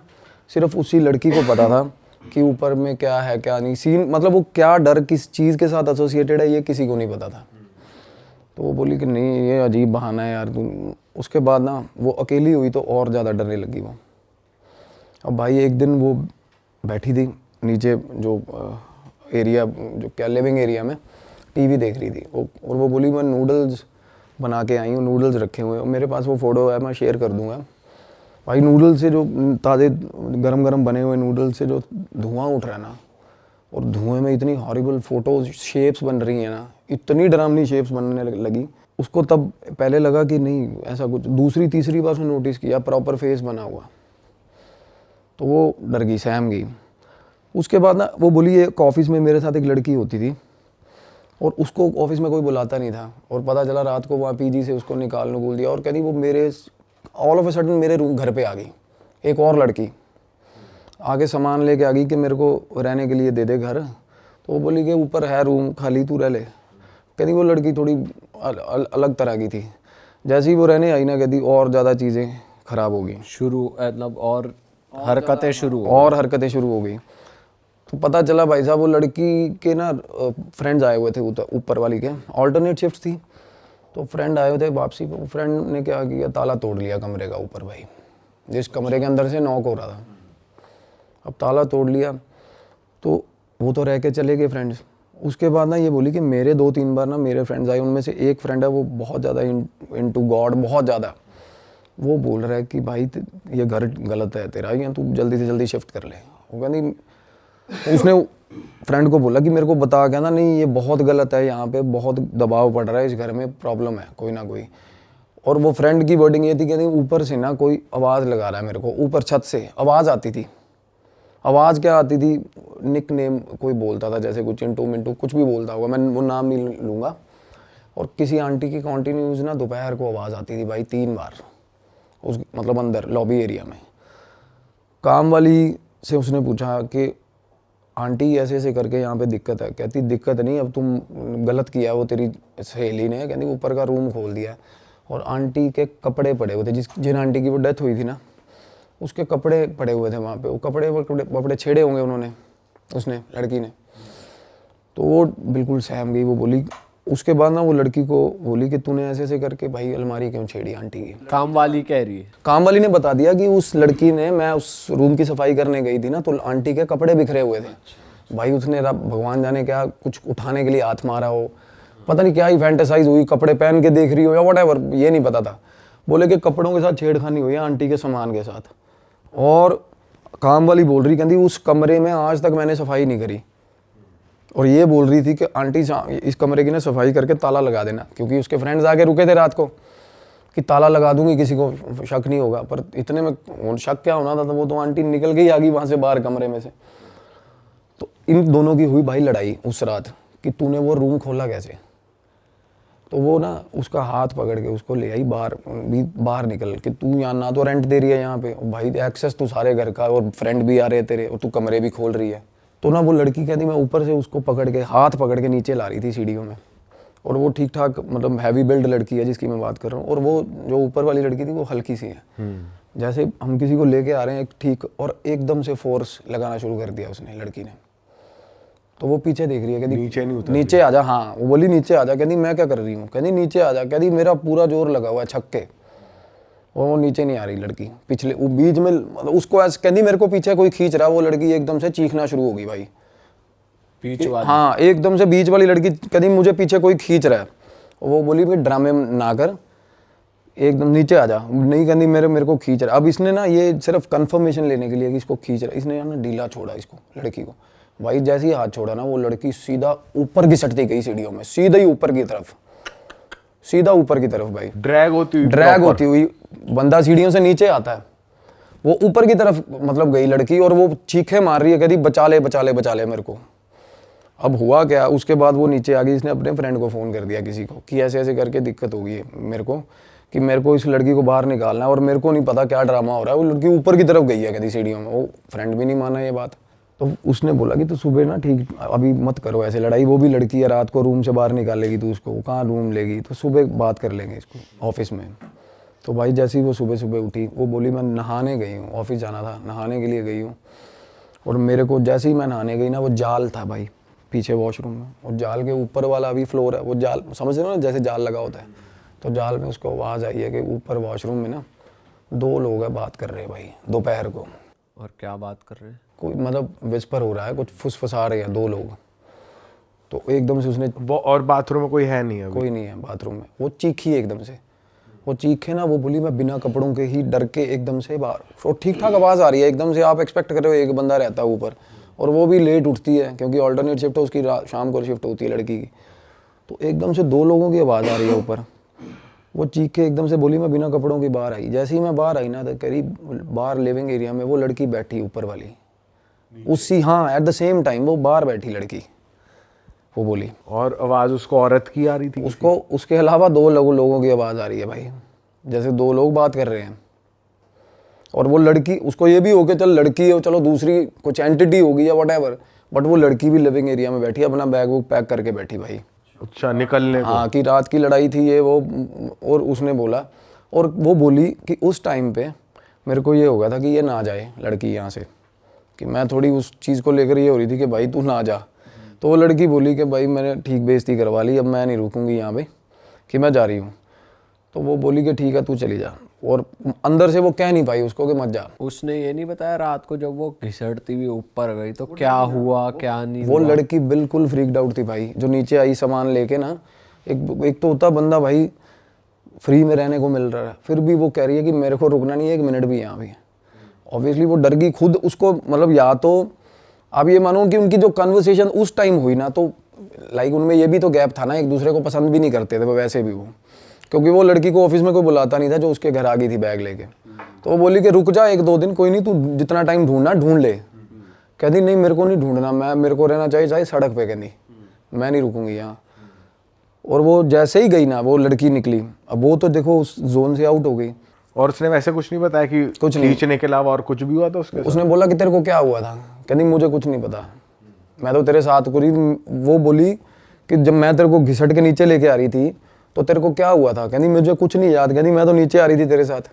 सिर्फ उसी लड़की को पता था कि ऊपर में क्या है क्या नहीं, सीन मतलब वो क्या डर किस चीज़ के साथ एसोसिएटेड है ये किसी को नहीं पता था। तो वो बोली कि नहीं ये अजीब बहाना है यार तुम। उसके बाद ना वो अकेली हुई तो और ज़्यादा डरने लगी वो। अब भाई एक दिन वो बैठी थी नीचे जो एरिया, जो क्या लिविंग एरिया में टीवी देख रही थी और वो बोली मैं नूडल्स बना के आई हूँ, नूडल्स रखे हुए हैं, मेरे पास वो फ़ोटो है, मैं शेयर कर दूँगा। भाई नूडल्स से जो ताज़े गरम गरम बने हुए नूडल्स से जो धुआं उठ रहा है ना, और धुएं में इतनी हॉरिबल फोटोज शेप्स बन रही हैं ना, इतनी डरावनी शेप्स बनने लगी। उसको तब पहले लगा कि नहीं ऐसा कुछ, दूसरी तीसरी बार उसने नोटिस किया प्रॉपर फेस बना हुआ, तो वो डर गई, सहम गई। उसके बाद ना वो बोली एक ऑफिस में मेरे साथ एक लड़की होती थी और उसको ऑफिस में कोई बुलाता नहीं था, और पता चला रात को वहाँ पीजी से उसको निकालने बोल दिया। और कहती वो मेरे ऑल ऑफ ए सडन मेरे रूम घर पे आ गई एक और लड़की। आगे सामान लेके आ गई कि मेरे को रहने के लिए दे दे घर। तो वो बोली कि ऊपर है रूम खाली, तू रह ले। कहती वो लड़की थोड़ी अलग तरह की थी। जैसे ही वो रहने आई ना, कहती और ज़्यादा चीज़ें ख़राब हो गई, शुरू मतलब और हरकतें शुरू और हरकतें शुरू हो गई। तो पता चला भाई साहब वो लड़की के ना फ्रेंड्स आए हुए थे ऊपर वाली के, ऑल्टरनेट शिफ्ट थी। तो फ्रेंड आए हुए थे वापसी पे, फ्रेंड ने क्या किया, ताला तोड़ लिया कमरे का ऊपर भाई, जिस कमरे के अंदर से नॉक हो रहा था। अब ताला तोड़ लिया तो वो तो रह के चले गए फ्रेंड्स। उसके बाद ना ये बोली कि मेरे 2-3 बार ना मेरे फ्रेंड्स आए, उनमें से एक फ्रेंड है वो बहुत ज़्यादा इनटू गॉड, बहुत ज़्यादा। वो बोल रहा है कि भाई ये घर गलत है तेरा, या तू जल्दी से जल्दी शिफ्ट कर ले। वो कहती, उसने फ्रेंड को बोला कि मेरे को बता के ना, नहीं ये बहुत गलत है, यहाँ पे बहुत दबाव पड़ रहा है, इस घर में प्रॉब्लम है कोई ना कोई। और वो फ्रेंड की वर्डिंग ये थी कि नहीं ऊपर से ना कोई आवाज़ लगा रहा है मेरे को, ऊपर छत से आवाज़ आती थी। आवाज़ क्या आती थी, निक नेम कोई बोलता था, जैसे कुछ चिंटू मिंटू कुछ भी बोलता होगा, मैं वो नाम नहीं लूँगा। और किसी आंटी की कॉन्टीन्यूस ना दोपहर को आवाज़ आती थी भाई 3 बार, उस मतलब अंदर लॉबी एरिया में। काम वाली से उसने पूछा कि आंटी ऐसे ऐसे करके यहाँ पे दिक्कत है। कहती दिक्कत नहीं, अब तुम गलत किया, वो तेरी सहेली ने कहती ऊपर का रूम खोल दिया और आंटी के कपड़े पड़े हुए थे, जिन आंटी की वो डेथ हुई थी ना, उसके कपड़े पड़े हुए थे वहाँ पे। वो कपड़े छेड़े होंगे उन्होंने, उसने लड़की ने। तो वो बिल्कुल सहम गई। वो बोली, उसके बाद ना वो लड़की को बोली कि तूने ऐसे ऐसे करके भाई अलमारी क्यों छेड़ी आंटी की। काम वाली कह रही है, काम वाली ने बता दिया कि उस लड़की ने, मैं उस रूम की सफाई करने गई थी ना, तो आंटी के कपड़े बिखरे हुए थे भाई। उसने भगवान जाने क्या कुछ उठाने के लिए हाथ मारा हो, पता नहीं क्या ही फैंटेसाइज हुई, कपड़े पहन के देख रही हो या व्हाटएवर, ये नहीं पता था। बोले कि कपड़ों के साथ छेड़खानी हुई है आंटी के सामान के साथ। और काम वाली बोल रही, कहती उस कमरे में आज तक मैंने सफाई नहीं करी। और ये बोल रही थी कि आंटी इस कमरे की ना सफाई करके ताला लगा देना, क्योंकि उसके फ्रेंड्स आके रुके थे रात को कि ताला लगा दूंगी, किसी को शक नहीं होगा। पर इतने में शक क्या होना था, तो वो तो आंटी निकल गई, आ गई वहाँ से बाहर कमरे में से। तो इन दोनों की हुई भाई लड़ाई उस रात कि तूने वो रूम खोला कैसे। तो वो ना उसका हाथ पकड़ के उसको ले आई बाहर निकल के, तू यहाँ ना तो रेंट दे रही है यहाँ पे भाई, एक्सेस तू सारे घर का, और फ्रेंड भी आ रहे तेरे, और तू कमरे भी खोल रही है। तो ना वो लड़की कहती मैं ऊपर से उसको पकड़ के, हाथ पकड़ के नीचे ला रही थी सीढ़ियों में। और वो ठीक ठाक मतलब हैवी बिल्ड लड़की है जिसकी मैं बात कर रहा हूँ, और वो जो ऊपर वाली लड़की थी वो हल्की सी है। जैसे हम किसी को लेके आ रहे हैं ठीक, और एकदम से फोर्स लगाना शुरू कर दिया उसने लड़की ने। तो वो पीछे देख रही है, कहती नीचे आ जा। हाँ, वो बोली नीचे आ जा। कहती मैं क्या कर रही हूँ, कहती नीचे आ जा। कहती मेरा पूरा जोर लगा हुआ है छक्के, और वो नीचे नहीं आ रही लड़की। पिछले वो बीच में मतलब उसको ऐसे कहती मेरे को पीछे कोई खींच रहा है। वो लड़की एकदम से चीखना शुरू हो गई भाई, बीच वाली। हाँ, एकदम से बीच वाली लड़की कहती मुझे पीछे कोई खींच रहा है। वो बोली भाई ड्रामे ना कर, एकदम नीचे आ जा। नहीं कहती मेरे को खींच रहा है। अब इसने ना ये सिर्फ कंफर्मेशन लेने के लिए कि इसको खींच रहा है, इसने ना ढीला छोड़ा इसको, लड़की को। भाई जैसे ही हाथ छोड़ा ना, वो लड़की सीधा ऊपर की सटती गई सीढ़ियों में, सीधा ही ऊपर की तरफ, सीधा ऊपर की तरफ भाई, ड्रैग होती हुई बंदा सीढ़ियों से नीचे आता है, वो ऊपर की तरफ मतलब गई लड़की। और वो चीखे मार रही है, कहती बचा ले बचा ले बचा ले मेरे को। अब हुआ क्या, उसके बाद वो नीचे आ गई। इसने अपने फ्रेंड को फ़ोन कर दिया किसी को कि ऐसे ऐसे करके दिक्कत हो गई है मेरे को, कि मेरे को इस लड़की को बाहर निकालना है, और मेरे को नहीं पता क्या ड्रामा हो रहा है। वो लड़की ऊपर की तरफ गई है कहती सीढ़ियों में। वो फ्रेंड भी नहीं माना ये बात। तो उसने बोला कि तू सुबह ना ठीक अभी मत करो ऐसे लड़ाई, वो भी लड़की है, रात को रूम से बाहर निकालेगी तू उसको, कहाँ रूम लेगी, तो सुबह बात कर लेंगे इसको ऑफिस में। तो भाई जैसे ही वो सुबह सुबह उठी, वो बोली मैं नहाने गई हूँ, ऑफिस जाना था, नहाने के लिए गई हूँ। और मेरे को जैसे ही मैं नहाने गई ना, वो जाल था भाई पीछे वॉशरूम में, और जाल के ऊपर वाला अभी फ्लोर है, वो जाल समझ रहे हो ना, जैसे जाल लगा होता है, तो जाल में उसको आवाज़ आई है कि ऊपर वॉशरूम में ना 2 लोग हैं बात कर रहे हैं भाई दोपहर को। और क्या बात कर रहे हैं, कोई मतलब विस्पर हो रहा है, कुछ फुसफुसा रहे हैं 2 लोग। तो एकदम से उसने वो, और बाथरूम में कोई है नहीं अभी? कोई नहीं है बाथरूम में। वो चीखी एकदम से, वो चीखे ना, वो बोली मैं बिना कपड़ों के ही डर के एकदम से बाहर, और ठीक ठाक आवाज़ आ रही है एकदम से, आप एक्सपेक्ट कर रहे हो एक बंदा रहता है ऊपर, और वो भी लेट उठती है क्योंकि ऑल्टरनेट शिफ्ट है उसकी, शाम को शिफ्ट होती है लड़की की। तो एकदम से 2 लोगों की आवाज़ आ रही है ऊपर। वो चीख के एकदम से बोली मैं बिना कपड़ों की बाहर आई। जैसे ही मैं बाहर आई ना, तो करीब बाहर लिविंग एरिया में वो लड़की बैठी ऊपर वाली उसी, हाँ एट द सेम टाइम वो बाहर बैठी लड़की, वो बोली। और आवाज़ उसको औरत की आ रही थी? उसको उसके अलावा 2 लोगों की आवाज़ आ रही है भाई, जैसे 2 लोग बात कर रहे हैं। और वो लड़की, उसको ये भी हो के चल लड़की है, चलो दूसरी कुछ एंटिटी होगी या वट, बट वो लड़की भी लिविंग एरिया में बैठी, अपना बैग वुग पैक करके बैठी भाई। अच्छा, निकलने को। हाँ, कि रात की लड़ाई थी ये वो। और उसने बोला, और वो बोली कि उस टाइम पे मेरे को ये हो गया था कि ये ना जाए लड़की यहाँ से, कि मैं थोड़ी उस चीज़ को लेकर ये हो रही थी कि भाई तू ना जा। तो वो लड़की बोली कि भाई मैंने ठीक बेइज्जती करवा ली, अब मैं नहीं रुकूंगी यहाँ पे, कि मैं जा रही हूँ। तो वो बोली कि ठीक है तू चली जा, और अंदर से वो कह नहीं पाई उसको कि मत जा। उसने ये नहीं बताया रात को जब वो घिसटती हुई ऊपर गई तो क्या हुआ क्या नहीं वो हुआ? लड़की बिल्कुल फ्रीक्ड आउट थी भाई, जो नीचे आई सामान लेके ना। एक तो होता बंदा भाई फ्री में रहने को मिल रहा है, फिर भी वो कह रही है कि मेरे को रुकना नहीं है 1 मिनट भी यहाँ पे। ऑब्वियसली वो डर गई खुद, उसको मतलब, या तो आप ये मानो कि उनकी जो कन्वर्सेशन उस टाइम हुई ना, तो लाइक उनमें ये भी तो गैप था ना, एक दूसरे को पसंद भी नहीं करते थे वो वैसे भी वो, क्योंकि वो लड़की को ऑफिस में कोई बुलाता नहीं था जो उसके घर आ गई थी बैग लेके। तो वो बोली कि रुक जा 1-2 दिन, कोई नहीं, तू जितना टाइम ढूंढना ढूंढ ले। कहती नहीं मेरे को नहीं ढूंढना, मेरे को रहना चाहिए चाहे सड़क पे, कहती मैं नहीं रुकूंगी यहाँ। और वो जैसे ही गई ना, वो लड़की निकली, अब वो तो देखो उस जोन से आउट हो गई। और उसने वैसे कुछ नहीं बताया कि कुछ नहीं। खींचने के अलावा और कुछ भी हुआ था उसके साथ? उसने बोला कि तेरे को क्या हुआ था? कहती मुझे कुछ नहीं पता, मैं तो तेरे साथ पूरी। वो बोली कि जब मैं तेरे को घिसट के नीचे लेके आ रही थी तो तेरे को क्या हुआ था? कहती मुझे कुछ नहीं याद, कहती मैं तो नीचे आ रही थी तेरे साथ।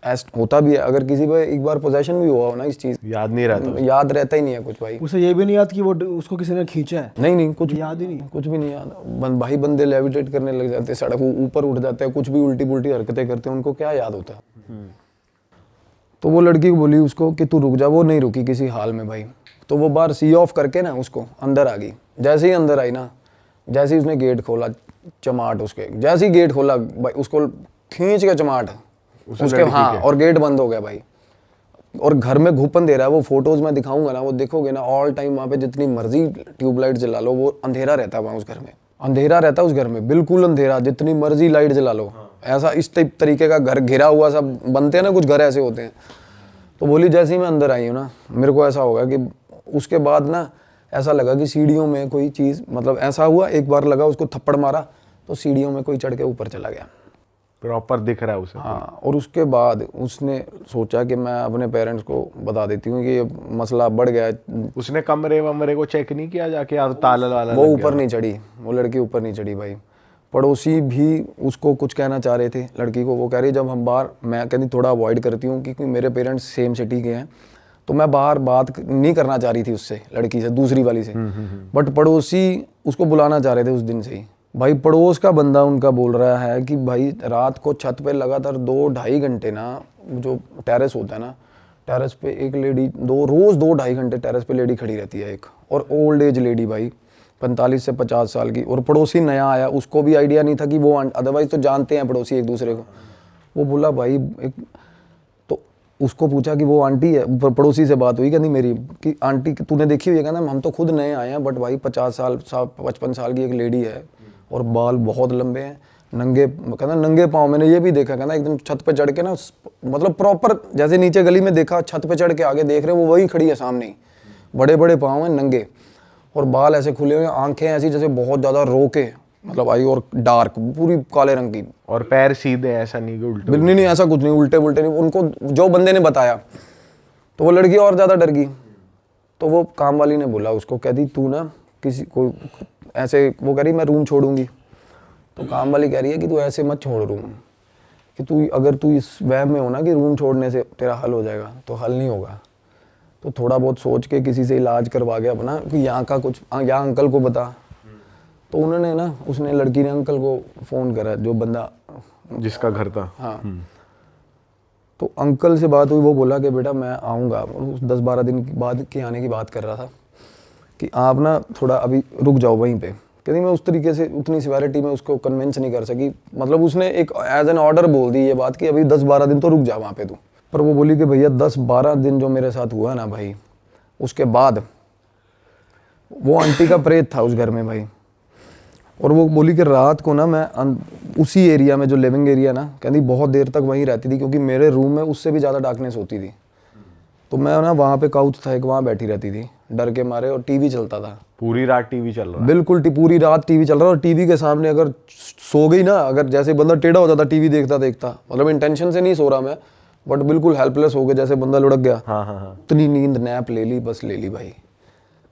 ऐसा होता भी है, अगर किसी पे एक बार पोजेशन भी हुआ हो ना इस चीज़, याद नहीं रहता। याद रहता ही नहीं है कुछ भाई। उसे ये भी नहीं याद कि वो उसको किसी ने खींचा है? नहीं कुछ याद ही नहीं। कुछ भी नहीं याद। भाई बंदे लेविटेट करने लग जाते हैं, सड़क ऊपर उठ जाते हैं, कुछ भी उल्टी पुल्टी हरकतें करते हैं, उनको क्या याद होता है। तो वो लड़की को बोली उसको कि तू रुक जा, वो नहीं रुकी किसी हाल में भाई। तो वो बाहर सी ऑफ करके ना उसको अंदर आ गई। जैसे ही अंदर आई ना, जैसे ही उसने गेट खोला, चमाट उसके, जैसे ही गेट खोला भाई उसको खींच के चमाट उसके, हाँ, और गेट बंद हो गया भाई। और घर में घूपन दे रहा है। वो फोटोज में दिखाऊंगा ना, वो देखोगे ना, ऑल टाइम वहाँ पे जितनी मर्जी ट्यूबलाइट जला लो, वो अंधेरा रहता है वहाँ उस घर में, अंधेरा रहता है उस घर में, बिल्कुल अंधेरा, जितनी मर्जी लाइट जला लो। ऐसा इस तरीके का घर घिरा हुआ सब बनते हैं ना, कुछ घर ऐसे होते हैं। तो बोली जैसे ही मैं अंदर आई हूँ ना, मेरे को ऐसा होगा कि उसके बाद ना ऐसा लगा कि सीढ़ियों में कोई चीज़, मतलब ऐसा हुआ, एक बार लगा उसको थप्पड़ मारा तो सीढ़ियों में कोई चढ़ के ऊपर चला गया। प्रॉपर दिख रहा है उसे। हाँ, और उसके बाद उसने सोचा कि मैं अपने पेरेंट्स को बता देती हूँ कि ये मसला बढ़ गया है। उसने कमरे वमरे को चेक नहीं किया जाके, या ताला वाला वो ऊपर नहीं चढ़ी, वो लड़की ऊपर नहीं चढ़ी भाई। पड़ोसी भी उसको कुछ कहना चाह रहे थे लड़की को। वो कह रही जब हम बाहर, मैं कहती थोड़ा अवॉइड करती हूँ क्योंकि मेरे पेरेंट्स सेम सिटी के हैं, तो मैं बाहर बात नहीं करना चाह रही थी उससे, लड़की से, दूसरी वाली से। बट पड़ोसी उसको बुलाना चाह रहे थे उस दिन से ही भाई। पड़ोस का बंदा उनका बोल रहा है कि भाई रात को छत पे लगातार 2-2.5 घंटे ना, जो टेरेस होता है ना, टेरेस पे एक लेडी रोज 2-2.5 घंटे टेरेस पे लेडी खड़ी रहती है एक, और ओल्ड एज लेडी भाई 45 से 50 साल की। और पड़ोसी नया आया, उसको भी आइडिया नहीं था कि वो, अदरवाइज तो जानते हैं पड़ोसी एक दूसरे को। वो बोला भाई तो उसको पूछा कि वो आंटी है, पड़ोसी से बात हुई कहती मेरी, कि आंटी तूने देखी हुई है? कहना हम तो खुद नए आए हैं, बट भाई 50 साल 55 साल की एक लेडी है और बाल बहुत लंबे हैं, नंगे, कहना नंगे पाँव। मैंने ये भी देखा, कहना एकदम छत पे चढ़ के ना, मतलब प्रॉपर जैसे नीचे गली में देखा, छत पे चढ़ के आगे देख रहे, वो वही खड़ी है सामने ही, बड़े बड़े पाँव हैं, नंगे, और बाल ऐसे खुले हुए, आंखें ऐसी जैसे बहुत ज़्यादा रो के, मतलब आई, और डार्क पूरी काले रंग की, और पैर सीधे, ऐसा नहीं कि उल्टे? नहीं ऐसा कुछ नहीं, उल्टे उल्टे नहीं। उनको जो बंदे ने बताया, तो वो लड़की और ज़्यादा डर गई। तो वो काम वाली ने बोला उसको, कहती तू ना किसी को ऐसे, वो कह रही मैं रूम छोड़ूंगी। तो काम वाली कह रही है कि तू ऐसे मत छोड़ रूम, कि तू अगर तू इस वहम में हो ना कि रूम छोड़ने से तेरा हल हो जाएगा, तो हल नहीं होगा। तो थोड़ा बहुत सोच के किसी से इलाज करवा के अपना, कि यहाँ का कुछ, यहाँ अंकल को बता। तो उन्होंने ना, उसने लड़की ने अंकल को फ़ोन करा, जो बंदा जिसका घर था। हाँ। तो अंकल से बात हुई, वो बोला कि बेटा मैं आऊँगा। 10-12 दिन बाद के आने की बात कर रहा था, कि आप ना थोड़ा अभी रुक जाओ वहीं पे। कहती मैं उस तरीके से उतनी सिवेरिटी में उसको कन्विंस नहीं कर सकी, मतलब उसने एक एज एन ऑर्डर बोल दी ये बात कि अभी 10-12 दिन तो रुक जा वहाँ पे तू। पर वो बोली कि भैया 10-12 दिन जो मेरे साथ हुआ ना भाई, उसके बाद वो आंटी का प्रेत था उस घर में भाई। और वो बोली कि रात को ना मैं उसी एरिया में, जो लिविंग एरिया ना, कहती बहुत देर तक वहीं रहती थी, क्योंकि मेरे रूम में उससे भी ज़्यादा डार्कनेस होती थी। तो मैं ना वहाँ पे काउच था एक, वहाँ बैठी रहती थी डर के मारे, और टीवी चलता था पूरी रात। टीवी चल रहा? बिल्कुल पूरी रात टीवी चल रहा। और टीवी के सामने अगर सो गई ना, अगर जैसे बंदा टेढ़ा हो जाता टीवी देखता देखता, मतलब इंटेंशन से नहीं सो रहा मैं, बट बिल्कुल हेल्पलेस हो गए, जैसे बंदा लुढ़क गया। हाँ हाँ हाँ। इतनी नींद नैप ले ली, बस ले ली भाई।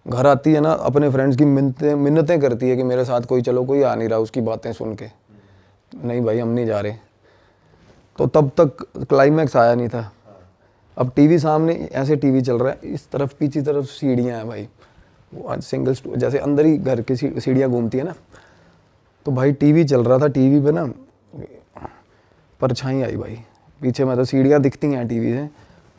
घर आती है ना, अपने फ्रेंड्स की मिन्नतें करती है कि मेरे साथ कोई चलो, कोई आ नहीं रहा उसकी बातें सुन के, नहीं भाई हम नहीं जा रहे। तो तब तक क्लाइमैक्स आया नहीं था। अब टीवी सामने, ऐसे टीवी चल रहा है, इस तरफ पीछे तरफ सीढ़ियाँ हैं भाई, वो आज सिंगल जैसे अंदर ही घर की सीढ़ियाँ घूमती है ना, तो भाई टीवी चल रहा था, टीवी पे ना परछाई आई भाई पीछे, मतलब सीढ़ियाँ दिखती हैं टीवी से,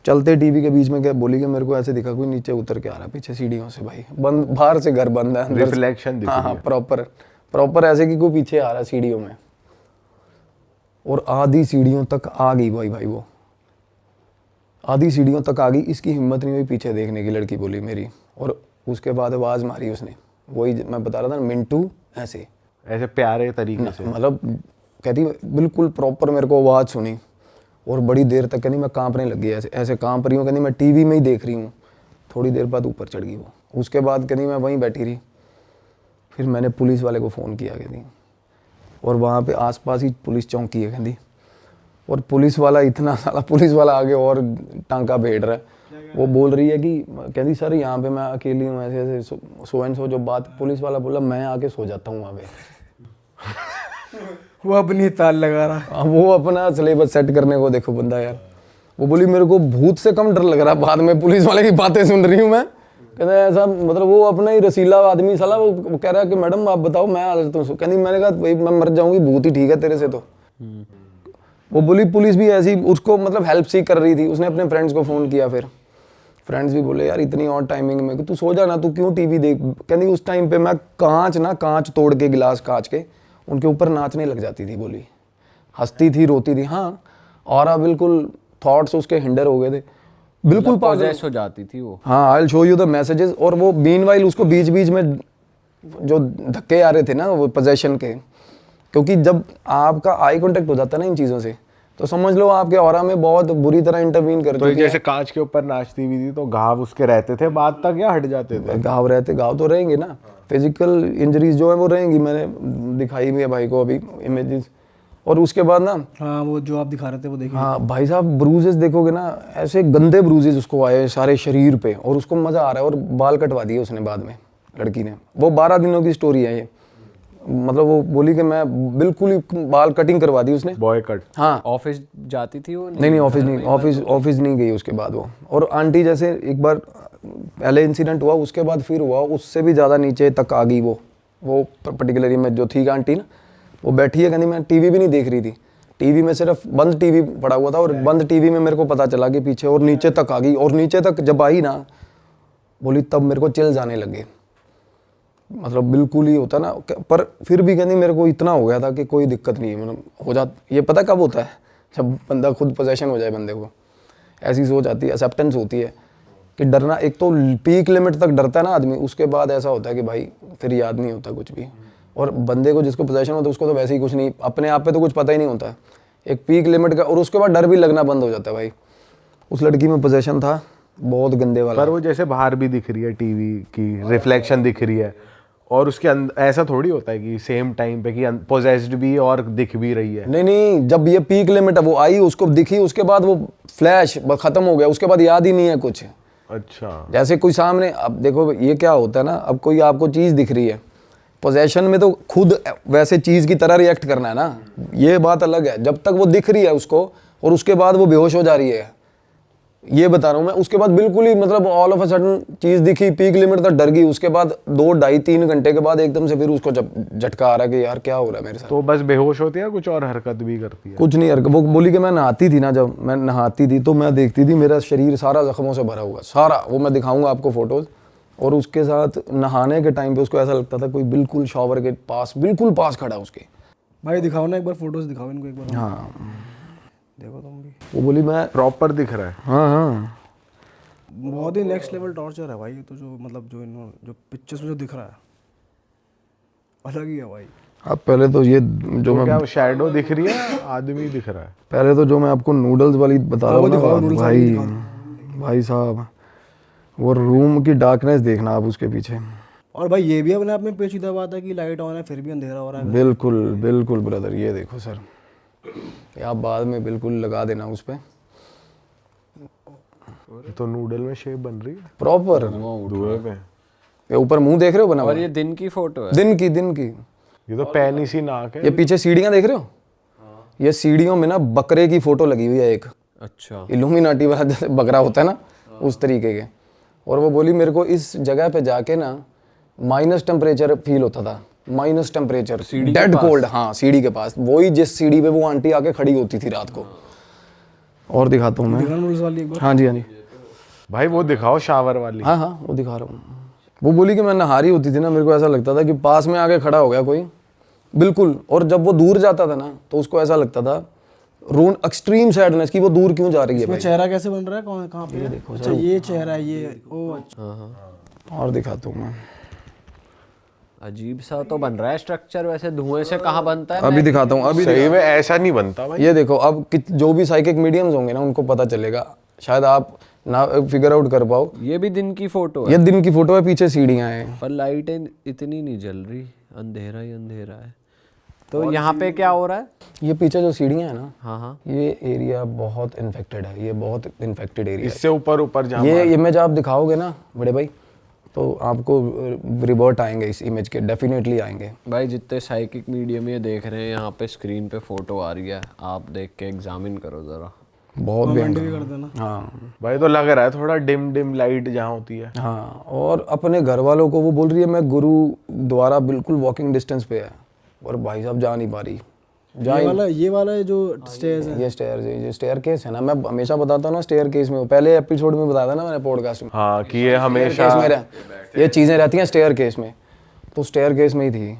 चलते टीवी के बीच में क्या बोली कि मेरे को ऐसे दिखा कोई नीचे उतर के आ रहा है पीछे सीढ़ियों से भाई, बंद, बाहर से घर बंद है, अंदर से- रिफ्लेक्शन दिख हाँ रही हाँ, है। प्रॉपर ऐसे कि कोई पीछे आ रहा है सीढ़ियों में, और आधी सीढ़ियों तक आ गई भाई वो आधी सीढ़ियों तक आ गई। इसकी हिम्मत नहीं हुई पीछे देखने की, लड़की बोली मेरी, और उसके बाद आवाज़ मारी उसने, वही मैं बता रहा था, मिंटू, ऐसे ऐसे प्यारे तरीके से। मतलब कहती बिल्कुल प्रॉपर मेरे को आवाज़ सुनी, और बड़ी देर तक कहती मैं कांपने लग गई, ऐसे ऐसे कांप रही हूँ, कहती मैं टीवी में ही देख रही हूँ। थोड़ी देर बाद ऊपर चढ़ गई वो। उसके बाद कहती मैं वहीं बैठी रही, फिर मैंने पुलिस वाले को फ़ोन किया कहती, और वहाँ पे आसपास ही पुलिस चौकी है कहती, और पुलिस वाला इतना सारा पुलिस वाला आगे और टांका भेड़ रहा है। वो बोल रही है कि कहती सर यहाँ पे मैं अकेली हूँ, ऐसे ऐसे सो एंड सो, जो बात पुलिस वाला बोला मैं आके सो जाता हूँ वहाँ पे। वो अपनी ताल लगा रहा। वो अपना सिलेबस सेट करने को देखो बंदा यार। वो बोली मेरे को भूत से कम डर लग रहा है बाद में पुलिस वाले की बातें सुन रही हूँ मैं, कहते हैं ऐसा, मतलब वो अपना ही रसीला आदमी साला, वो कह रहा है कि मैडम आप बताओ मैं आ जाता हूँ। कहती मैंने कहा भाई मैं मर जाऊंगी, भूत ही ठीक है तेरे से तो। वो बोली पुलिस भी ऐसी उसको मतलब हेल्प सी कर रही थी। उसने अपने फ्रेंड्स को फ़ोन किया, फिर फ्रेंड्स भी बोले यार इतनी और टाइमिंग में कि तू सो जा ना, तू क्यों टीवी देख। कहती उस टाइम पे मैं कांच तोड़ के, गिलास कांच के उनके ऊपर नाचने लग जाती थी। बोली हंसती थी, रोती थी, हाँ, और बिल्कुल थॉट्स उसके हिंडर हो गए थे, बिल्कुल पागल पोजेस हो जाती थी वो। हाँ, I will show you the messages. और वो मीनवाइल उसको बीच बीच में जो धक्के आ रहे थे ना वो पोजेशन के, क्योंकि जब आपका आई कांटेक्ट हो जाता है ना इन चीज़ों से, तो समझ लो आपके ऑरा में बहुत बुरी तरह इंटरवीन कर तो ये चुकी है। जैसे कांच के ऊपर नाचती हुई थी, तो घाव उसके रहते थे बाद तक या हट जाते थे? घाव तो रहेंगे ना, फिजिकल इंजरीज जो है वो रहेंगी। मैंने दिखाई भी है भाई को अभी इमेजेस। और उसके बाद ना, हाँ वो जो आप दिखा रहे थे वो देखिए। हाँ भाई साहब, ब्रूजेस देखोगे ना, ऐसे गंदे ब्रूजेस उसको आए सारे शरीर पे, और उसको मज़ा आ रहा है। और बाल कटवा दिए उसने बाद में, लड़की ने। वो 12 दिनों की स्टोरी है ये, मतलब वो बोली कि मैं बिल्कुल ही बाल कटिंग करवा दी उसने। Boy cut. हाँ, ऑफिस जाती थी वो? नहीं ऑफिस नहीं गई उसके बाद वो। और आंटी जैसे एक बार पहले इंसिडेंट हुआ, उसके बाद फिर हुआ, उससे भी ज़्यादा नीचे तक आ गई वो पर्टिकुलरली में जो थी आंटी ना, वो बैठी है, कहती मैं टीवी भी नहीं देख रही थी, टीवी में सिर्फ बंद टीवी पड़ा हुआ था, और बंद टीवी में मेरे को पता चला कि पीछे, और नीचे तक आ गई। और नीचे तक जब आई ना, बोली तब मेरे को चिल्स आने लगे, मतलब बिल्कुल ही होता ना। पर फिर भी कहती मेरे को इतना हो गया था कि कोई दिक्कत नहीं है, मतलब हो जाता। ये पता कब होता है? जब बंदा खुद पोजेशन हो जाए, बंदे को ऐसी सोच आती है, एक्सेप्टेंस होती है कि डरना, एक तो पीक लिमिट तक डरता है ना आदमी, उसके बाद ऐसा होता है कि भाई फिर याद नहीं होता कुछ भी। और बंदे को जिसको पोजेशन होता है उसको तो वैसे ही कुछ नहीं, अपने आप पे तो कुछ पता ही नहीं होता, एक पीक लिमिट का, और उसके बाद डर भी लगना बंद हो जाता है भाई। उस लड़की में पोजेशन था बहुत गंदे वाला। पर वो जैसे बाहर भी दिख रही है, टीवी की रिफ्लेक्शन दिख रही है, और उसके अंदर ऐसा थोड़ी होता है कि सेम टाइम पे कि पोजेस्ड भी और दिख भी रही है। नहीं, जब ये पीक लिमिट है, वो आई, उसको दिखी, उसके बाद वो फ्लैश खत्म हो गया, उसके बाद याद ही नहीं है कुछ। अच्छा। जैसे कोई सामने, अब देखो ये क्या होता है ना, अब कोई आपको चीज़ दिख रही है, पोजेशन में तो खुद वैसे चीज़ की तरह रिएक्ट करना है ना, ये बात अलग है। जब तक वो दिख रही है उसको, और उसके बाद वो बेहोश हो जा रही है, ये बता रहा हूँ मैं। उसके बाद बिल्कुल ही मतलब ऑल ऑफ अ सडन चीज़ दिखी, पीक लिमिट तक डर गई, उसके बाद 2, 2.5, 3 घंटे के बाद एकदम से फिर उसको झटका आ रहा है कि यार क्या हो रहा है मेरे साथ। तो बस बेहोश होती है, कुछ और हरकत भी करती है? कुछ नहीं हरकत। वो बोली कि मैं नहाती थी ना, जब मैं नहाती थी तो मैं देखती थी मेरा शरीर सारा जख्मों से भरा हुआ, सारा। वो मैं दिखाऊंगा आपको फोटोज। और उसके साथ नहाने के टाइम पे उसको ऐसा लगता था कोई बिल्कुल शॉवर के पास, बिल्कुल पास खड़ा उसके। भाई दिखाओ ना एक बार, फोटोज दिखाओ इनको एक बार। हाँ, देखो तुम भी, वो बोली मैं, प्रॉपर दिख रहा है। हाँ, बहुत ही नेक्स्ट लेवल टॉर्चर है भाई। ये तो जो मतलब जो इन्होंने जो पिक्चर्स में जो दिख रहा है अलग ही है भाई। अब पहले तो ये जो तो मैं, क्या शैडो दिख रही है, आदमी दिख रहा है? पहले तो जो मैं आपको नूडल्स वाली बता रहा हूँ ना दिखाओ, बात, नूडल्स वाली भाई भाई साहब, वो रूम की डार्कनेस देखना आप उसके पीछे। और भाई ये भी अपने आप में पेचीदा बात है कि लाइट ऑन है फिर भी अंधेरा हो रहा है। बिल्कुल बिल्कुल ब्रदर, ये देखो सर, ये आप बाद में बिल्कुल लगा देना उस पर। ये तो नूडल में शेप बन रही है प्रॉपर धुएं पे। ये ऊपर मुंह देख रहे हो बना और हुआ? ये दिन की फोटो है। दिन की ये तो पैनी सी नाक है। ये पीछे सीढ़ियां देख रहे हो? ये सीढ़ियों में ना बकरे की फोटो लगी हुई है एक, अच्छा। इल्यूमिनाटी वाला जैसे बकरा होता है ना उस तरीके के। और वो बोली मेरे को इस जगह पे जाके ना माइनस टेम्परेचर फील होता था, माइनस टेम्परेचर, डेड कोल्ड। हाँ सीढ़ी के पास, वही जिस सीढ़ी पे वो आंटी आके खड़ी होती थी रात को। और दिखाता हूँ मैं। नूडल्स वाली एक बार। हाँ जी हाँ जी, भाई वो दिखाओ शावर वाली। हाँ हाँ वो दिखा रहा हूँ। वो बोली कि मैं नहारी होती थी ना, मेरे को ऐसा लगता था कि पास में आके खड़ा हो गया कोई, बिल्कुल। और जब वो दूर जाता था ना तो उसको ऐसा लगता था रोन एक्सट्रीम सैडनेस की वो दूर क्यों जा रही है इसमें भाई। चेहरा कैसे बन रहा है, कौन कहाँ पे है? अच्छा ये चेहरा है ये। ओ अच्छा। और दिखाता हूँ मैं, अजीब सा तो बन रहा है स्ट्रक्चर वैसे, धुएं से कहाँ बनता है? अभी दिखाता हूँ। अभी सही में ऐसा नहीं बनता भाई। ये देखो, अब जो भी साइकिक मीडियम्स होंगे ना उनको पता चलेगा, शायद आप ना फिगर आउट कर पाओ। ये भी दिन की फोटो है ये दिन की फोटो है, पीछे सीढ़ियाँ हैं। पर लाइटें इतनी नहीं जल रही, अंधेरा ही अंधेरा है। तो यहाँ पे क्या हो रहा है? ये पीछे जो सीढ़ियाँ हैं ना, हाँ हाँ, ये एरिया बहुत इन्फेक्टेड है, ये बहुत इन्फेक्टेड एरिया इससे ऊपर जहाँ है। ये इमेज आप दिखाओगे ना बड़े भाई तो आपको रिवर्ट आएंगे इस इमेज के, डेफिनेटली आएंगे। भाई जितने साइकिक मीडियम ये देख रहे हैं यहाँ पे स्क्रीन पे फोटो आ रही है, आप देख के एग्जामिन करो जरा। बहुत कमेंट भयंकर। भी कर देना। हाँ भाई तो लग रहा है थोड़ा डिम लाइट जहाँ होती है। हाँ, और अपने घर वालों को वो बोल रही है मैं गुरु द्वारा बिल्कुल वॉकिंग डिस्टेंस पे है, और भाई साहब जा नहीं पा रही। ये वाला है जो स्टेयर्स है। ये स्टेयर केस है ना, मैं हमेशा बताता हूँ ना स्टेयर केस में, पहले एपिसोड में बताया था ना मैंने पॉडकास्ट में। हाँ कि ये हमेशा केस में ये चीज़ें रहती हैं स्टेयर केस में, तो स्टेयर केस में ही थी।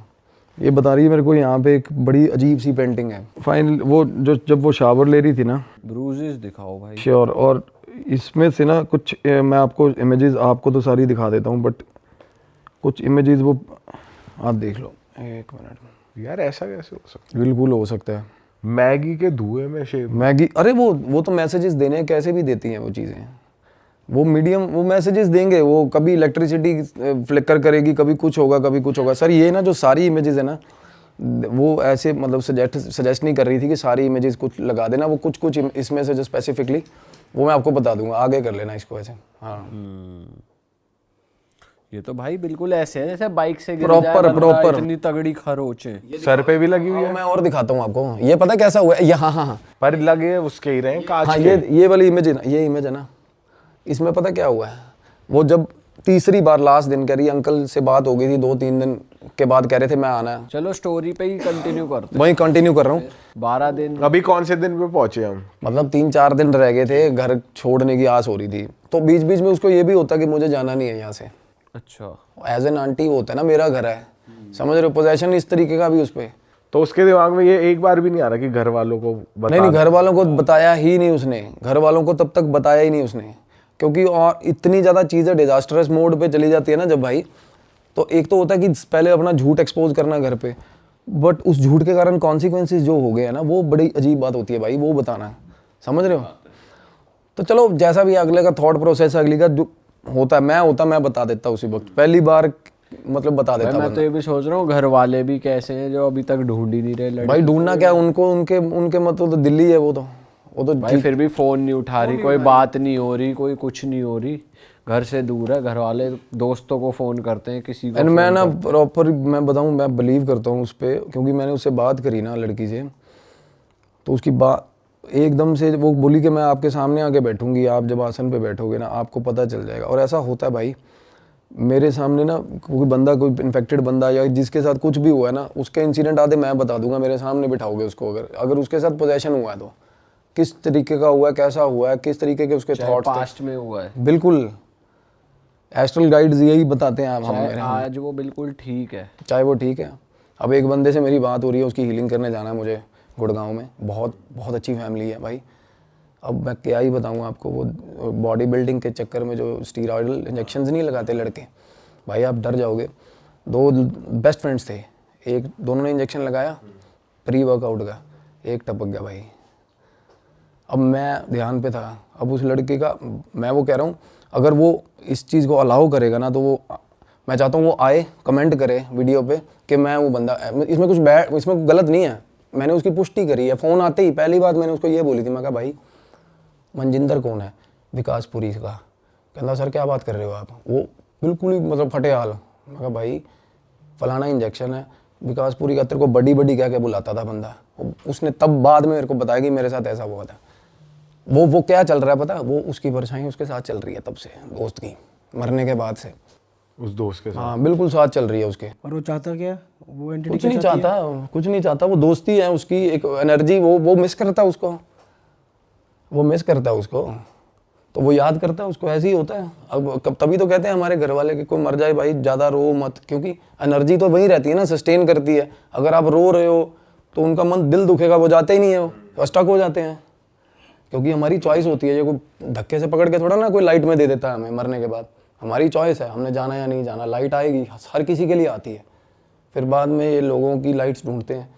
ये बता रही है मेरे को यहाँ पे एक बड़ी अजीब सी पेंटिंग है। फाइनल वो जो जब वो शावर ले रही थी ना, ब्रूजेस दिखाओ भाई। श्योर। और इसमें से ना कुछ मैं आपको इमेजेस, आपको तो सारी दिखा देता हूँ बट कुछ इमेजेस वो आप देख लो। एक मिनट, यार ऐसा कैसे हो सकता बिल्कुल हो सकता है। है? मैगी के धुएं में शेप। मैगी, अरे वो तो मैसेजेस देने हैं, कैसे भी देती हैं वो चीज़ें। वो मीडियम वो मैसेजेस देंगे, वो कभी इलेक्ट्रिसिटी फ्लिकर करेगी, कभी कुछ होगा कभी कुछ होगा। सर ये ना जो सारी इमेजेस है ना, वो ऐसे मतलब सजेस्ट नहीं कर रही थी कि सारी इमेजेस कुछ लगा देना, वो कुछ इसमें से जो स्पेसिफिकली वो मैं आपको बता दूंगा, आगे कर लेना इसको ऐसे। हाँ ये तो भाई बिल्कुल ऐसे है जैसे बाइक से गिर Proper, जाए बंदा, proper। इतनी तगड़ी खरोचें। सर पे भी लगी हुई है मैं और दिखाता हूँ आपको, ये पता कैसा हुआ है? ये हाँ हाँ हाँ पर लगे उसके ही रहे कांच हाँ, के। ये वाली इमेज है ना, ये इमेज है ना, इसमें पता क्या हुआ है? वो जब तीसरी बार लास्ट दिन कह रही अंकल से बात हो गई थी, 2-3 दिन के बाद कह रहे थे मैं आना है, चलो स्टोरी पे ही कंटिन्यू करते वहीं कंटिन्यू कर रहा हूँ। 12 दिन। अभी कौन से दिन पे पहुंचे हम? मतलब 3-4 दिन रह गए थे, घर छोड़ने की आस हो रही थी, तो बीच बीच में उसको ये भी होता कि मुझे जाना नहीं है यहाँ से। अच्छा, एज एन आंटी वो होता है ना, मेरा घर है, समझ रहे हो, पोजेशन इस तरीके का भी उस पे। तो उसके दिमाग में ये एक बार भी नहीं आ रहा कि घर वालों को बता नहीं, घर वालों को बताया ही नहीं उसने, घर वालों को तब तक बताया ही नहीं उसने, क्योंकि और इतनी ज़्यादा चीज़ें डिजास्टरस मोड पे चली जाती है ना जब भाई, तो एक तो होता है कि पहले अपना झूठ एक्सपोज करना घर पे, बट उस झूठ के कारण कॉन्सिक्वेंसेस जो हो गए हैं ना, वो बड़ी अजीब बात होती है भाई, वो बताना, समझ रहे हो। तो चलो जैसा भी अगले का थॉट प्रोसेस, अगली का जो होता है, मैं बता देता उसी वक्त, पहली बार मतलब बता देता। मैं तो ये भी सोच रहा हूँ घर वाले भी कैसे हैं जो अभी तक ढूंढ ही नहीं रहे लड़की। भाई ढूंढना क्या, उनको उनके मतलब तो दिल्ली है वो तो भाई फिर भी फोन नहीं उठा रही, कोई बात नहीं हो रही, कोई कुछ नहीं हो रही, घर से दूर है, घर वाले दोस्तों को फोन करते हैं, किसी को। एंड मैं ना प्रॉपर मैं बताऊं, मैं बिलीव करता हूँ उस पर, क्योंकि मैंने उससे बात करी ना लड़की से, तो उसकी बात एकदम से वो बोली कि मैं आपके सामने आके बैठूंगी, आप जब आसन पे बैठोगे ना आपको पता चल जाएगा। और ऐसा होता है भाई, मेरे सामने ना कोई बंदा, कोई इन्फेक्टेड बंदा या जिसके साथ कुछ भी हुआ है ना, उसके इंसिडेंट आधे मैं बता दूंगा, मेरे सामने बिठाओगे उसको, अगर उसके साथ पोजेशन हुआ है तो किस तरीके का हुआ है, कैसा हुआ है, किस तरीके के उसके थॉट्स पास्ट में हुआ है। बिल्कुल एस्ट्रल गाइड्स यही बताते हैं आप हमें। आज वो बिल्कुल ठीक है, चाहे वो ठीक है। अब एक बंदे से मेरी बात हो रही है, उसकी हीलिंग करने जाना है मुझे गुड़गांव में, बहुत बहुत अच्छी फैमिली है भाई। अब मैं क्या ही बताऊँ आपको, वो बॉडी बिल्डिंग के चक्कर में जो स्टीरॉयडल इंजेक्शंस नहीं लगाते लड़के, भाई आप डर जाओगे। 2 बेस्ट फ्रेंड्स थे, दोनों ने इंजेक्शन लगाया प्री वर्कआउट का, एक टपक गया भाई। अब मैं ध्यान पे था, अब उस लड़के का मैं वो कह रहा हूँ, अगर वो इस चीज़ को अलाउ करेगा ना, तो वो मैं चाहता हूँ वो आए कमेंट करे वीडियो पे कि मैं वो बंदा, इसमें कुछ बैड, इसमें गलत नहीं है, मैंने उसकी पुष्टि करी है। फ़ोन आते ही पहली बात मैंने उसको ये बोली थी, मैं कहा भाई मनजिंदर कौन है, विकासपुरी का। कहता सर क्या बात कर रहे हो आप, वो बिल्कुल ही मतलब फटे हाल। मैं कहा भाई फलाना इंजेक्शन है विकासपुरी का, तेरे को बड़ी बड़ी क्या क्या बुलाता था बंदा। उसने तब बाद में मेरे को बताया कि मेरे साथ ऐसा हुआ था। वो क्या चल रहा है पता, वो उसकी परछाई उसके साथ चल रही है तब से, दोस्त की मरने के बाद से उस दोस्त के साथ। हाँ बिल्कुल साथ चल रही है उसके। और वो चाहता क्या, वो एंटिटी कुछ नहीं चाहता, कुछ नहीं चाहता, वो दोस्ती है उसकी, एक एनर्जी, वो मिस करता है उसको, वो मिस करता है उसको, तो वो याद करता है उसको। ऐसे ही होता है। अब तभी तो कहते हैं हमारे घर वाले कि कोई मर जाए भाई ज़्यादा रो मत, क्योंकि एनर्जी तो वही रहती है ना, सस्टेन करती है। अगर आप रो रहे हो तो उनका मन, दिल दुखेगा, वो जाते ही नहीं है, वो स्टक हो जाते हैं। क्योंकि हमारी चॉइस होती है, ये कोई धक्के से पकड़ के थोड़ा ना कोई लाइट में दे देता है हमें मरने के बाद। हमारी चॉइस है, हमने जाना या नहीं जाना। लाइट आएगी, हर किसी के लिए आती है। फिर बाद में ये लोगों की लाइट्स ढूंढते हैं,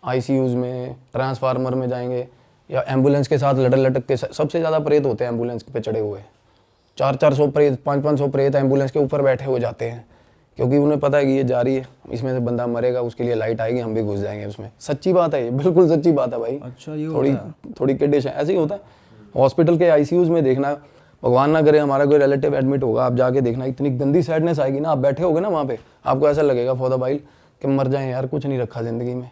आईसीयूज़ में, ट्रांसफार्मर में जाएंगे, या एम्बुलेंस के साथ लटक लटक के। सबसे ज़्यादा प्रेत होते हैं एम्बुलेंस पे चढ़े हुए, 400 प्रेत, 500 प्रेत एम्बुलेंस के ऊपर बैठे हो जाते हैं, क्योंकि उन्हें पता है कि ये जा रही है, इसमें से बंदा मरेगा, उसके लिए लाइट आएगी, हम भी घुस जाएंगे उसमें। सच्ची बात है ये, बिल्कुल सच्ची बात है भाई। अच्छा, ये थोड़ी किडिश है, ऐसे ही होता है। हॉस्पिटल के आईसीयूज़ में देखना, भगवान ना करे हमारा कोई रिलेटिव एडमिट होगा, आप जाके देखना, इतनी गंदी सैडनेस आएगी ना। आप बैठे होगे ना वहाँ पे, आपको ऐसा लगेगा फॉर द वाइल कि मर जाएं यार, कुछ नहीं रखा ज़िंदगी में,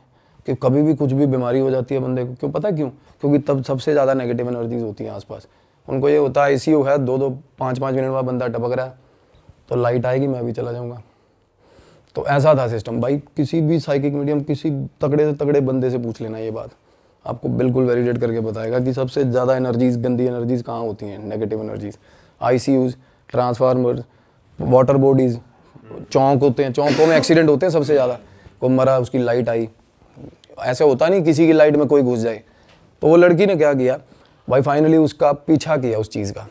कि कभी भी कुछ भी बीमारी हो जाती है बंदे को। क्यों पता क्यों? क्योंकि तब सबसे ज़्यादा नेगेटिव एनर्जीज होती हैं आसपास। उनको ये होता है आईसीयू है, 2-2, 5-5 मिनट बाद बंदा टपक रहा है, तो लाइट आएगी, मैं भी चला जाऊँगा। तो ऐसा था सिस्टम भाई। किसी भी साइकिक मीडियम, किसी तगड़े से तगड़े बंदे से पूछ लेना ये बात, आपको बिल्कुल वैलिडेट करके बताएगा कि सबसे ज़्यादा एनर्जीज, गंदी एनर्जीज कहाँ होती हैं, negative energies. ICUs, transformer, water bodies, चौक होते हैं, चौकों में एक्सीडेंट होते हैं सबसे ज़्यादा। कोई मरा, उसकी लाइट आई, ऐसे होता नहीं किसी की लाइट में कोई घुस जाए। तो वो लड़की ने क्या किया भाई, फाइनली उसका पीछा किया उस चीज़ का,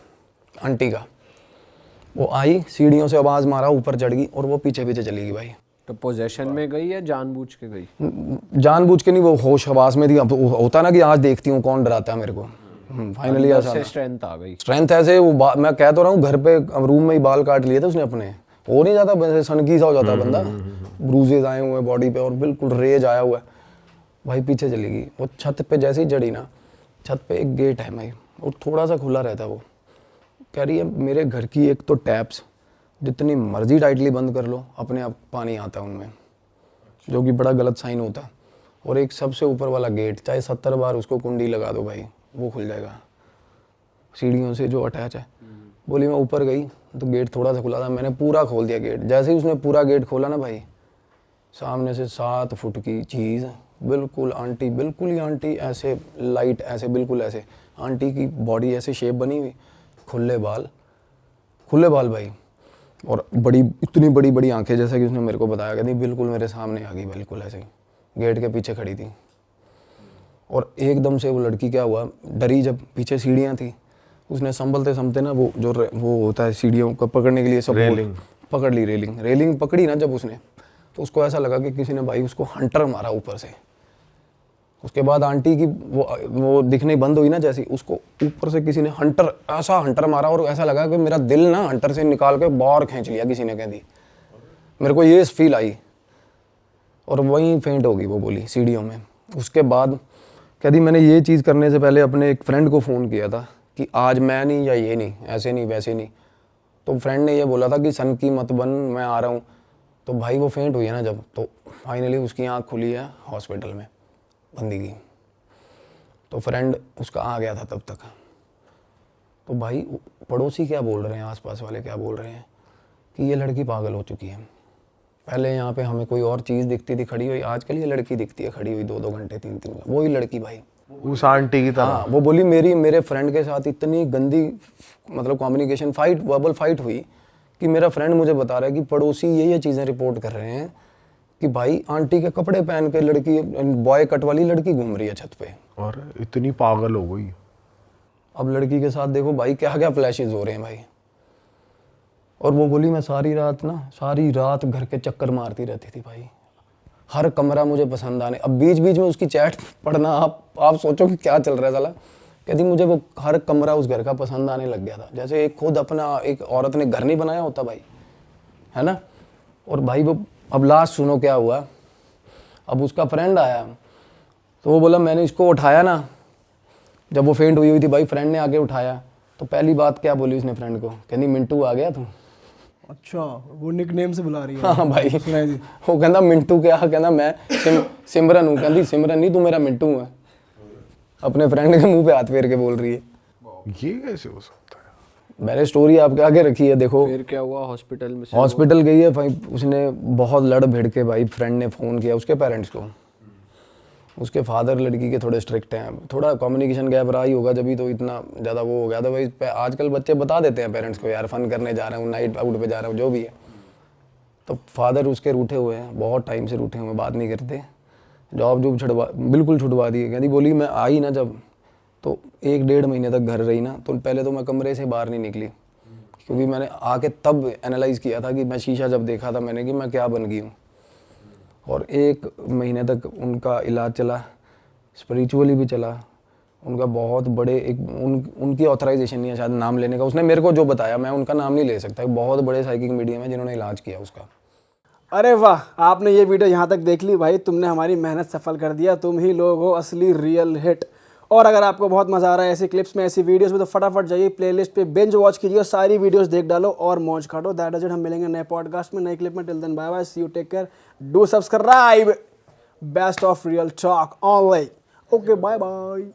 आंटी का। वो आई, सीढ़ियों से आवाज़ मारा, ऊपर चढ़ गई और वो पीछे पीछे चली गई भाई। तो पोजेशन में गई या जानबूझ के गई? जानबूझ के नहीं, वो होश हवास में थी। अब होता ना कि आज देखती हूँ कौन डराता है मेरे को। फाइनली ऐसा स्ट्रेंथ आ गई। स्ट्रेंथ ऐसे वो मैं कह तो रहा हूँ, घर पे रूम में ही बाल काट लिए थे उसने अपने। हो नहीं जाता वैसे, सनकी सा हो जाता बंदा, ब्रूजेज आए हुए हैं बॉडी पे और बिल्कुल रेज आया हुआ है भाई। पीछे चली गई। वो छत पे जैसे ही चढ़ी ना, छत पे एक गेट है भाई, और थोड़ा सा खुला रहता है। वो कह रही है मेरे घर की एक तो टैप्स जितनी मर्जी टाइटली बंद कर लो, अपने आप पानी आता है उनमें, जो कि बड़ा गलत साइन होता है। और एक सबसे ऊपर वाला गेट, चाहे 70 बार उसको कुंडी लगा दो भाई, वो खुल जाएगा, सीढ़ियों से जो अटैच है। बोली मैं ऊपर गई तो गेट थोड़ा सा खुला था, मैंने पूरा खोल दिया गेट। जैसे ही उसने पूरा गेट खोला ना भाई, सामने से 7 फुट की चीज़, बिल्कुल आंटी, बिल्कुल ही आंटी, ऐसे लाइट, ऐसे बिल्कुल ऐसे आंटी की बॉडी, ऐसे शेप बनी हुई, खुले बाल भाई, और बड़ी, इतनी बड़ी बड़ी आंखें, जैसा कि उसने मेरे को बताया, कहती बिल्कुल मेरे सामने आ गई, बिल्कुल ऐसे ही गेट के पीछे खड़ी थी। और एकदम से वो लड़की क्या हुआ, डरी, जब पीछे सीढ़ियाँ थी, उसने संभलते ना वो होता है सीढ़ियों को पकड़ने के लिए, सब रेलिंग पकड़ ली, रेलिंग पकड़ी ना जब उसने, तो उसको ऐसा लगा कि किसी ने भाई उसको हंटर मारा ऊपर से। उसके बाद आंटी की वो दिखनी बंद हुई ना, जैसी उसको ऊपर से किसी ने ऐसा हंटर मारा, और ऐसा लगा कि मेरा दिल ना हंटर से निकाल के बाहर खींच लिया किसी ने, कह दी मेरे को ये फील आई। और वहीं फेंट होगी वो, बोली सीढ़ियों में। उसके बाद कह दी मैंने ये चीज़ करने से पहले अपने एक फ्रेंड को फ़ोन किया था कि आज मैं नहीं, या ये नहीं, ऐसे नहीं वैसे नहीं। तो फ्रेंड ने ये बोला था कि सन की मत बन, मैं आ रहा हूँ। तो भाई वो फेंट हुई है ना जब, तो फाइनली उसकी आँख खुली है हॉस्पिटल में, बंदी की। तो फ्रेंड उसका आ गया था तब तक। तो भाई पड़ोसी क्या बोल रहे हैं, आसपास वाले क्या बोल रहे हैं कि ये लड़की पागल हो चुकी है। पहले यहाँ पे हमें कोई और चीज़ दिखती थी खड़ी हुई, आजकल ये लड़की दिखती है खड़ी हुई 2-2 घंटे, 3-3 घंटे, वही लड़की भाई, उस आंटी की तरह। हाँ, वो बोली मेरे फ्रेंड के साथ इतनी गंदी, मतलब कम्युनिकेशन फाइट, वर्बल फाइट हुई कि मेरा फ्रेंड मुझे बता रहा है कि पड़ोसी ये चीज़ें रिपोर्ट कर रहे हैं कि भाई आंटी के कपड़े पहन के लड़की, बॉय कट वाली लड़की घूम रही है छत पे, और इतनी पागल हो गई। अब लड़की के साथ देखो भाई क्या क्या फ्लैशेस हो रहे हैं भाई। और वो बोली मैं सारी रात घर के चक्कर मारती रहती थी भाई, हर कमरा मुझे पसंद आने। अब बीच बीच में उसकी चैट पढ़ना, आप सोचो कि क्या चल रहा है साला। कहती मुझे वो हर कमरा उस घर का पसंद आने लग गया था, जैसे एक खुद अपना एक औरत ने घर नहीं बनाया होता भाई, है ना। और भाई वो, अब लास्ट सुनो क्या हुआ। अब उसका फ्रेंड आया, तो वो बोला मैंने इसको उठाया ना, जब वो फेंट हुई थी भाई, फ्रेंड ने आके उठाया, तो पहली बात क्या बोली उसने फ्रेंड को, कहनी मिंटू आ गया तू। अच्छा, वो निक नेम से बुला रही है। हाँ भाई, सुनाई दी। वो कहता मिंटू क्या, कहना मैं सिमरन हूँ, कहती सिमरन नहीं तू मेरा मिंटू है। अपने फ्रेंड के मुंह पे हाथ फेर के बोल रही है। ये कैसे हो सकता है? मैंने स्टोरी आपके आगे रखी है, देखो। फिर क्या हुआ हॉस्पिटल में से? हॉस्पिटल गई है भाई, उसने बहुत लड़ भिड़ के भाई फ्रेंड ने फ़ोन किया उसके पेरेंट्स को। उसके फादर लड़की के थोड़े स्ट्रिक्ट हैं, थोड़ा कम्युनिकेशन गैप रहा ही होगा, जब भी तो इतना ज़्यादा वो हो गया था भाई। आजकल बच्चे बता देते हैं पेरेंट्स को, यार फन करने जा रहा हूँ, नाइट आउट पे जा रहा हूँ, जो भी है। तो फादर उसके रूठे हुए हैं, बहुत टाइम से रूठे हुए, बात नहीं करते। जॉब जॉब बिल्कुल छुड़वा दी है। कहती बोली मैं आई ना जब, तो 1-1.5 महीने तक घर रही ना, तो पहले तो मैं कमरे से बाहर नहीं निकली, क्योंकि मैंने आके तब एनालाइज़ किया था कि मैं शीशा जब देखा था मैंने कि मैं क्या बन गई हूँ। और 1 महीने तक उनका इलाज चला, स्पिरिचुअली भी चला। उनका बहुत बड़े एक उनकी ऑथराइजेशन नहीं है शायद नाम लेने का। उसने मेरे को जो बताया, मैं उनका नाम नहीं ले सकता, बहुत बड़े साइकिक मीडियम है जिन्होंने इलाज किया उसका। अरे वाह, आपने ये वीडियो यहाँ तक देख ली भाई, तुमने हमारी मेहनत सफल कर दिया। तुम ही लोग हो असली रियल हिट। और अगर आपको बहुत मजा आ रहा है ऐसी क्लिप्स में, ऐसी वीडियोस में, तो फटाफट जाइए प्लेलिस्ट पे बिंज वॉच कीजिए, सारी वीडियोस देख डालो और मौज काटो। That is it. हम मिलेंगे नए पॉडकास्ट में, नई क्लिप में। Till then bye bye, see you, take care, do subscribe. Best of real talk online. Okay, bye bye.